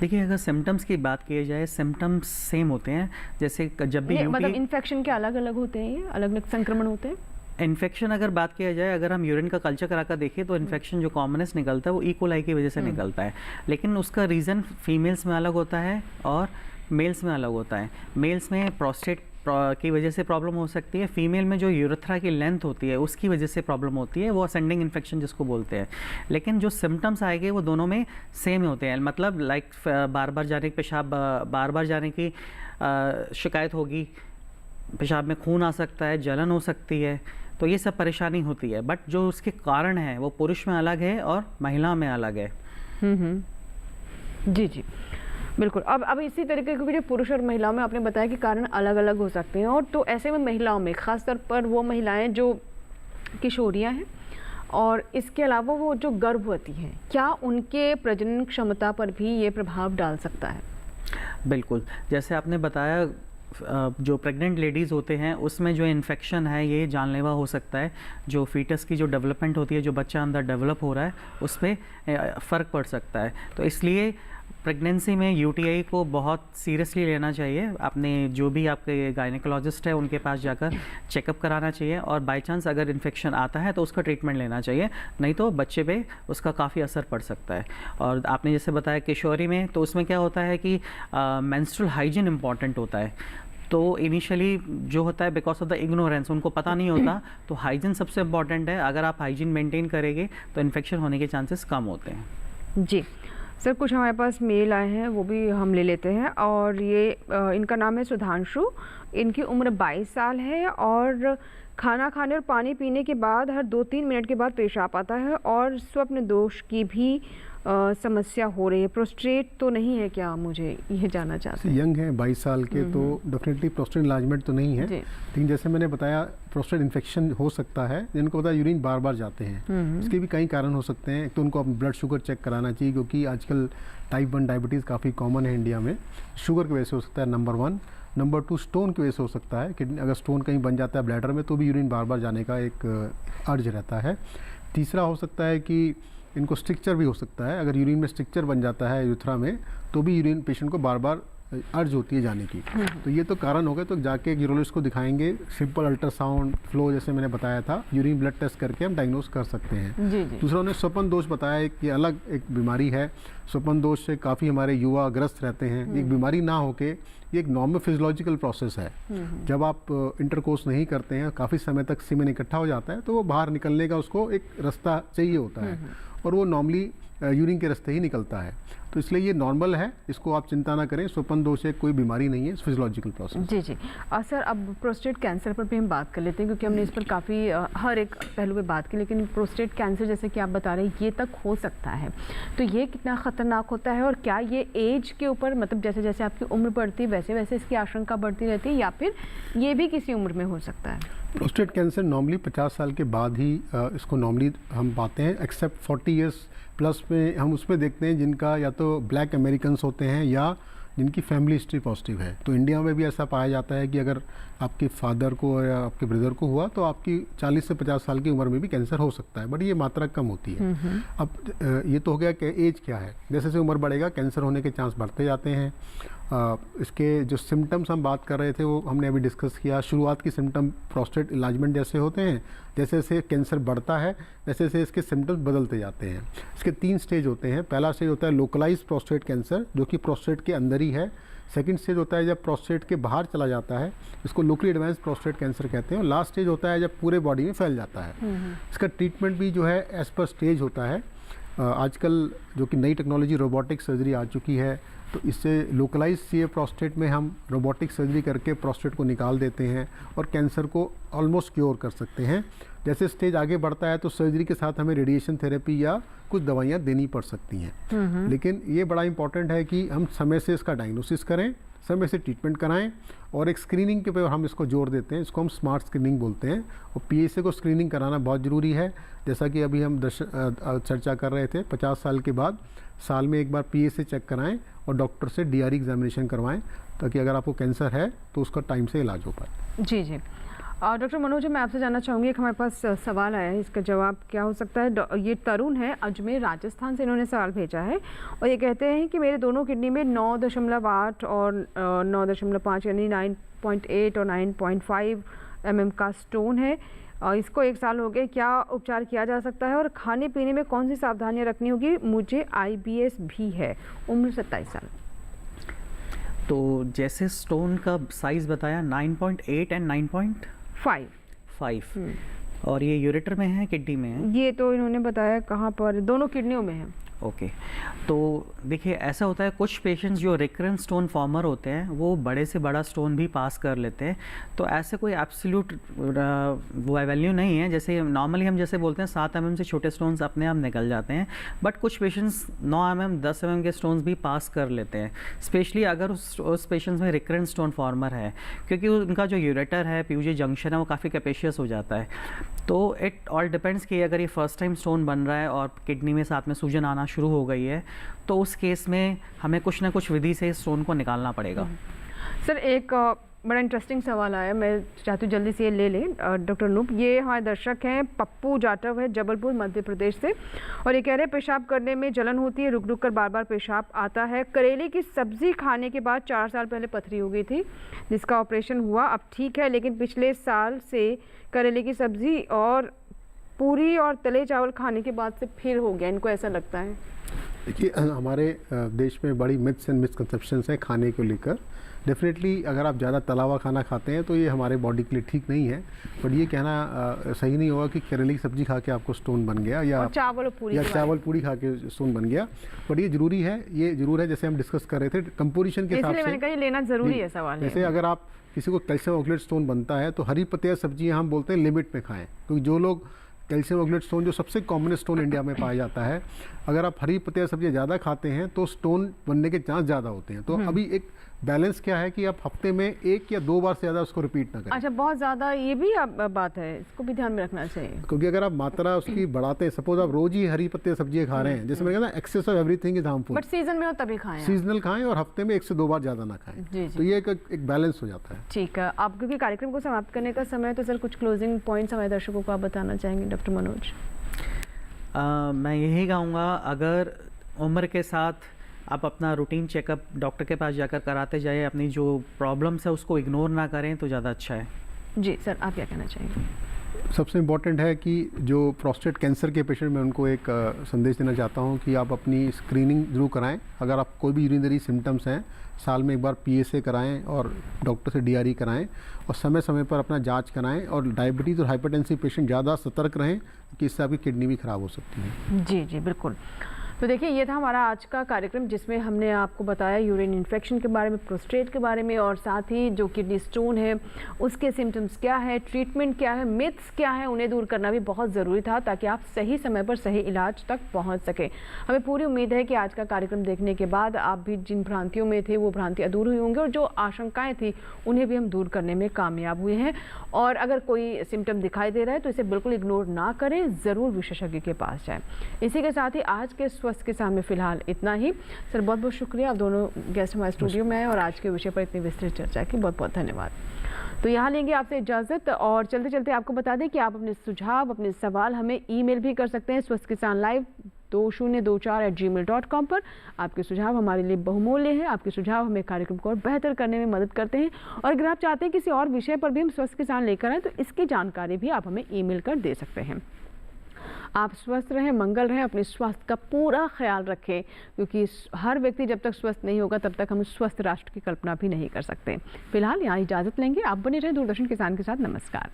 देखिए, अगर सिम्टम्स की बात की जाए, सिम्टम्स सेम होते हैं। जैसे जब भी मतलब इन्फेक्शन के अलग अलग होते हैं, ये अलग अलग संक्रमण होते हैं। इन्फेक्शन अगर बात किया जाए, अगर हम यूरिन का कल्चर करा कर देखें तो इन्फेक्शन जो कॉमनेस निकलता है वो ई कोलाई की वजह से निकलता है, लेकिन उसका रीज़न फीमेल्स में अलग होता है और मेल्स में अलग होता है। मेल्स में प्रोस्टेट की वजह से प्रॉब्लम हो सकती है, फीमेल में जो यूरेथ्रा की लेंथ होती है उसकी वजह से प्रॉब्लम होती है, वो असेंडिंग इन्फेक्शन जिसको बोलते हैं। लेकिन जो सिम्टम्स आएंगे वो दोनों में सेम होते हैं, मतलब लाइक बार बार जाने की, पेशाब बार बार जाने की शिकायत होगी, पेशाब में खून आ सकता है, जलन हो सकती है, तो ये सब परेशानी होती है। बट जो उसके कारण है वो पुरुष में अलग है और महिला में अलग है। जी जी बिल्कुल। अब इसी तरीके के जो पुरुष और महिलाओं में आपने बताया कि कारण अलग अलग हो सकते हैं, और तो ऐसे में महिलाओं में खासतौर पर वो महिलाएं जो किशोरियां हैं और इसके अलावा वो जो गर्भवती हैं, क्या उनके प्रजनन क्षमता पर भी ये प्रभाव डाल सकता है? बिल्कुल, जैसे आपने बताया, जो प्रेग्नेंट लेडीज़ होते हैं उसमें जो इन्फेक्शन है ये जानलेवा हो सकता है। जो फीटस की जो डेवलपमेंट होती है, जो बच्चा अंदर डेवलप हो रहा है, उस पर फ़र्क पड़ सकता है। तो इसलिए प्रेगनेंसी में यूटीआई को बहुत सीरियसली लेना चाहिए। आपने जो भी आपके गायनेकोलॉजिस्ट है उनके पास जाकर चेकअप कराना चाहिए, और बाय चांस अगर इन्फेक्शन आता है तो उसका ट्रीटमेंट लेना चाहिए, नहीं तो बच्चे पे उसका काफ़ी असर पड़ सकता है। और आपने जैसे बताया किशोरी में, तो उसमें क्या होता है कि मेंस्ट्रुअल हाइजीन इंपॉर्टेंट होता है। तो इनिशियली जो होता है बिकॉज ऑफ द इग्नोरेंस, उनको पता नहीं होता, तो हाइजीन सबसे इम्पॉर्टेंट है। अगर आप हाइजीन मेंटेन करेंगे तो इन्फेक्शन होने के चांसेस कम होते हैं। जी सर, कुछ हमारे पास मेल आए हैं, वो भी हम ले लेते हैं। और ये इनका नाम है सुधांशु, इनकी उम्र 22 साल है और खाना खाने और पानी पीने के बाद हर 2-3 मिनट के बाद पेशाब आता है और स्वप्न दोष की भी समस्या हो रही है। प्रोस्टेट तो नहीं है क्या, मुझे ये जानना चाहते हैं। यंग है 22 साल के, तो डेफिनेटली प्रोस्टेट इलाजमेंट तो नहीं है, लेकिन जैसे मैंने बताया प्रोस्टेट इन्फेक्शन हो सकता है। जिनको पता है यूरिन बार बार जाते हैं, इसके भी कई कारण हो सकते हैं। एक तो उनको ब्लड शुगर चेक कराना चाहिए, क्योंकि आजकल टाइप 1 डायबिटीज़ काफ़ी कॉमन है इंडिया में। शुगर की वजह से हो सकता है, नंबर 1। नंबर 2 स्टोन की वजह से हो सकता है कि अगर स्टोन कहीं बन जाता है ब्लैडर में तो भी यूरिन बार बार जाने का एक अर्ज रहता है। तीसरा हो सकता है कि इनको स्ट्रिक्चर भी हो सकता है। अगर यूरिन में स्ट्रिक्चर बन जाता है यूथ्रा में, तो भी यूरिन पेशेंट को बार बार अर्ज होती है जाने की। तो ये तो कारण हो गए, तो जाके एक यूरोलॉजिस्ट को दिखाएंगे। सिंपल अल्ट्रासाउंड, फ्लो जैसे मैंने बताया था, यूरिन ब्लड टेस्ट करके हम डायग्नोस कर सकते हैं। दूसरा उन्होंने स्वप्न दोष बताया कि अलग एक बीमारी है। स्वप्न दोष से काफ़ी हमारे युवा ग्रस्त रहते हैं। एक बीमारी ना होके ये एक नॉर्मल फिजियोलॉजिकल प्रोसेस है। जब आप इंटरकोर्स नहीं करते हैं, काफ़ी समय तक सीमेन इकट्ठा हो जाता है, तो वो बाहर निकलने का उसको एक रास्ता चाहिए होता है, और वो नॉर्मली यूरिन के रास्ते ही निकलता है। तो इसलिए ये नॉर्मल है, इसको आप चिंता ना करें। स्वप्न दोष है, कोई बीमारी नहीं है, फिजियोलॉजिकल प्रोसेस। जी जी। और सर, अब प्रोस्टेट कैंसर पर भी हम बात कर लेते हैं, क्योंकि हमने इस पर काफ़ी हर एक पहलू पे बात की, लेकिन प्रोस्टेट कैंसर जैसे कि आप बता रहे हैं ये तक हो सकता है, तो ये कितना ख़तरनाक होता है? और क्या ये एज के ऊपर, मतलब जैसे जैसे आपकी उम्र बढ़ती है वैसे वैसे इसकी आशंका बढ़ती रहती है, या फिर ये भी किसी उम्र में हो सकता है? प्रोस्टेट कैंसर नॉर्मली 50 साल के बाद ही इसको नॉर्मली हम पाते हैं, एक्सेप्ट 40 ईयर्स प्लस में हम उसमें देखते हैं जिनका या तो ब्लैक अमेरिकन्स होते हैं या जिनकी फैमिली हिस्ट्री पॉजिटिव है। तो इंडिया में भी ऐसा पाया जाता है कि अगर आपके फादर को या आपके ब्रदर को हुआ तो आपकी 40 से 50 साल की उम्र में भी कैंसर हो सकता है, बट ये मात्रा कम होती है। अब ये तो हो गया कि एज क्या है, जैसे जैसे उम्र बढ़ेगा कैंसर होने के चांस बढ़ते जाते हैं। इसके जो सिम्टम्स हम बात कर रहे थे वो हमने अभी डिस्कस किया। शुरुआत की सिम्टम प्रोस्टेट इलाजमेंट जैसे होते हैं, जैसे जैसे कैंसर बढ़ता है वैसे वैसे इसके सिम्टम्स बदलते जाते हैं। इसके 3 स्टेज होते हैं। पहला स्टेज होता है लोकलाइज प्रोस्टेट कैंसर, जो कि प्रोस्टेट के अंदर ही है। सेकंड स्टेज होता है जब प्रोस्टेट के बाहर चला जाता है, इसको लोकली एडवांस प्रोस्टेट कैंसर कहते हैं। और लास्ट स्टेज होता है जब पूरे बॉडी में फैल जाता है। इसका ट्रीटमेंट भी जो है एज पर स्टेज होता है। आजकल जो कि नई टेक्नोलॉजी रोबोटिक सर्जरी आ चुकी है, तो इससे लोकलाइज सीए प्रोस्टेट में हम रोबोटिक सर्जरी करके प्रोस्टेट को निकाल देते हैं और कैंसर को ऑलमोस्ट क्योर कर सकते हैं। जैसे स्टेज आगे बढ़ता है तो सर्जरी के साथ हमें रेडिएशन थेरेपी या कुछ दवाइयाँ देनी पड़ सकती हैं। लेकिन ये बड़ा इंपॉर्टेंट है कि हम समय से इसका डायग्नोसिस करें, समय से ट्रीटमेंट कराएं, और एक स्क्रीनिंग के पे हम इसको जोर देते हैं, इसको हम स्मार्ट स्क्रीनिंग बोलते हैं। और पीएसए को स्क्रीनिंग कराना बहुत ज़रूरी है। जैसा कि अभी हम चर्चा कर रहे थे, 50 साल के बाद साल में एक बार पीएसए चेक कराएं और डॉक्टर से डीआरई एग्जामिनेशन करवाएं, ताकि अगर आपको कैंसर है तो उसका टाइम से इलाज हो पाए। जी जी। और डॉक्टर मनोज, मैं आपसे जानना चाहूँगी, एक हमारे पास सवाल आया है, इसका जवाब क्या हो सकता है? ये तरुण है, अजमेर राजस्थान से इन्होंने सवाल भेजा है, और ये कहते हैं कि मेरे दोनों किडनी में 9.8 और 9.5 यानी 9.8 और 9.5 mm का स्टोन है, और इसको 1 साल हो गए। क्या उपचार किया जा सकता है और खाने पीने में कौन सी सावधानियाँ रखनी होगी? मुझे IBS भी है, उम्र 27 साल। तो जैसे स्टोन का साइज़ बताया 9.8 एंड 9.5 और ये यूरेटर में है, किडनी में है? ये तो इन्होंने बताया कहाँ पर, दोनों किडनियों में है। ओके तो देखिए ऐसा होता है, कुछ पेशेंट्स जो रिकरेंट स्टोन फॉर्मर होते हैं वो बड़े से बड़ा स्टोन भी पास कर लेते हैं। तो ऐसे कोई एब्सोल्यूट वो वैल्यू नहीं है। जैसे नॉर्मली हम जैसे बोलते हैं 7 mm से छोटे स्टोन्स अपने आप निकल जाते हैं, बट कुछ पेशेंट्स 9 mm 10 mm के स्टोन्स भी पास कर लेते हैं, स्पेशली अगर उस पेशेंट्स में रिकरेंट स्टोन फॉर्मर है, क्योंकि उनका जो यूरेटर है, पीयूजी जंक्शन है, वो काफ़ी कैपेशियस हो जाता है। तो इट ऑल डिपेंड्स कि अगर ये फर्स्ट टाइम स्टोन बन रहा है और किडनी में साथ में सूजन आना शुरू हो गई है, तो उस केस में हमें कुछ ना कुछ विधि से इस स्टोन को निकालना पड़ेगा। सर, एक बड़ा इंटरेस्टिंग सवाल आया, मैं चाहती हूँ जल्दी से ये ले लें डॉक्टर अनूप। ये हमारे दर्शक हैं, पप्पू जाटव है जबलपुर मध्य प्रदेश से, और ये कह रहे हैं पेशाब करने में जलन होती है, रुक रुक कर बार बार पेशाब आता है। करेले की सब्ज़ी खाने के बाद 4 साल पहले पथरी हो गई थी जिसका ऑपरेशन हुआ, अब ठीक है, लेकिन पिछले साल से करेले की सब्ज़ी और पूरी और तले चावल खाने के बाद से फिर हो गया, इनको ऐसा लगता है। देखिए, हमारे देश में बड़ी मिथ्स एंड मिसकंसेप्शंस हैं खाने को लेकर। डेफिनेटली अगर आप ज़्यादा तला हुआ खाना खाते हैं तो ये हमारे बॉडी के लिए ठीक नहीं है, बट ये कहना सही नहीं होगा कि करेले की सब्जी खा के आपको स्टोन बन गया या चावल पूरी खा के स्टोन बन गया। बट ये ज़रूरी है, जैसे हम डिस्कस कर रहे थे कंपोजिशन के हिसाब से लेना ज़रूरी है सवाल। जैसे अगर आप किसी को कैल्शियम ऑक्सलेट स्टोन बनता है तो हरी पत्तियाँ सब्जियाँ हम बोलते हैं लिमिट में खाएँ, क्योंकि जो लोग कैल्शियम ऑक्सलेट स्टोन जो सबसे कॉमन स्टोन इंडिया में पाया जाता है, अगर आप हरी पत्तियाँ सब्जियाँ ज़्यादा खाते हैं तो स्टोन बनने के चांस ज़्यादा होते हैं। तो अभी एक बैलेंस क्या है कि आप हफ्ते में 1 या 2 बार से ज़्यादा उसको रिपीट ना करें। अच्छा, बहुत ज़्यादा ये भी बात है, इसको भी ध्यान में रखना चाहिए, क्योंकि अगर आप मात्रा उसकी बढ़ाते हैं, सपोज आप रोज ही हरी पत्ते सब्जियां खा रहे हैं, जैसे मैंने कहा ना, excess of everything is harmful, but season में हो तभी खाएं, सीजनल खाएं और हफ्ते में 1 से 2 बार ज़्यादा ना खाएं। तो ये एक बैलेंस हो जाता है। ठीक है, आप क्योंकि कार्यक्रम को समाप्त करने का समय, तो सर कुछ क्लोजिंग पॉइंट्स हमारे दर्शकों को आप बताना चाहेंगे डॉक्टर मनोज? मैं यही कहूँगा, अगर उम्र के साथ आप अपना रूटीन चेकअप डॉक्टर के पास जाकर कराते जाए, अपनी जो प्रॉब्लम्स है उसको इग्नोर ना करें तो ज़्यादा अच्छा है। जी सर, आप क्या कहना चाहेंगे? सबसे इम्पॉर्टेंट है कि जो प्रोस्टेट कैंसर के पेशेंट, मैं उनको एक संदेश देना चाहता हूँ कि आप अपनी स्क्रीनिंग जरूर कराएं। अगर आप कोई भी यूरिनरी सिम्टम्स हैं, साल में 1 बार PSA कराएं और डॉक्टर से DRE कराएं, और समय समय पर अपना जांच कराएं। और डायबिटीज़ और हाइपरटेंसिव पेशेंट ज़्यादा सतर्क रहें कि इससे आपकी किडनी भी ख़राब हो सकती है। जी जी बिल्कुल। तो देखिए, ये था हमारा आज का कार्यक्रम जिसमें हमने आपको बताया यूरिन इन्फेक्शन के बारे में, प्रोस्टेट के बारे में, और साथ ही जो किडनी स्टोन है उसके सिम्टम्स क्या है, ट्रीटमेंट क्या है, मिथ्स क्या है, उन्हें दूर करना भी बहुत ज़रूरी था ताकि आप सही समय पर सही इलाज तक पहुंच सकें। हमें पूरी उम्मीद है कि आज का कार्यक्रम देखने के बाद आप भी जिन भ्रांतियों में थे वो भ्रांति दूर हुई होंगी, और जो आशंकाएँ थी उन्हें भी हम दूर करने में कामयाब हुए हैं। और अगर कोई सिम्टम दिखाई दे रहा है तो इसे बिल्कुल इग्नोर ना करें, ज़रूर विशेषज्ञ के पास जाएँ। इसी के साथ ही आज के स्वस्थ किसान में फिलहाल इतना ही। सर, बहुत बहुत शुक्रिया, आप दोनों गेस्ट हमारे स्टूडियो में आए और आज के विषय पर इतनी विस्तृत चर्चा की, बहुत बहुत धन्यवाद। तो यहाँ लेंगे आपसे इजाज़त, और चलते चलते आपको बता दें कि आप अपने सुझाव, अपने सवाल हमें ईमेल भी कर सकते हैं स्वस्थ किसान लाइव 2024@gmail.com पर। आपके सुझाव हमारे लिए बहुमूल्य हैं, आपके सुझाव हमें कार्यक्रम को और बेहतर करने में मदद करते हैं। और अगर आप चाहते हैं किसी और विषय पर भी हम स्वस्थ किसान लेकर आए तो इसकी जानकारी भी आप हमें ईमेल कर दे सकते हैं। आप स्वस्थ रहें, मंगल रहें, अपने स्वास्थ्य का पूरा ख्याल रखें, क्योंकि हर व्यक्ति जब तक स्वस्थ नहीं होगा तब तक हम स्वस्थ राष्ट्र की कल्पना भी नहीं कर सकते। फिलहाल यहाँ इजाज़त लेंगे, आप बने रहें दूरदर्शन किसान के साथ। नमस्कार।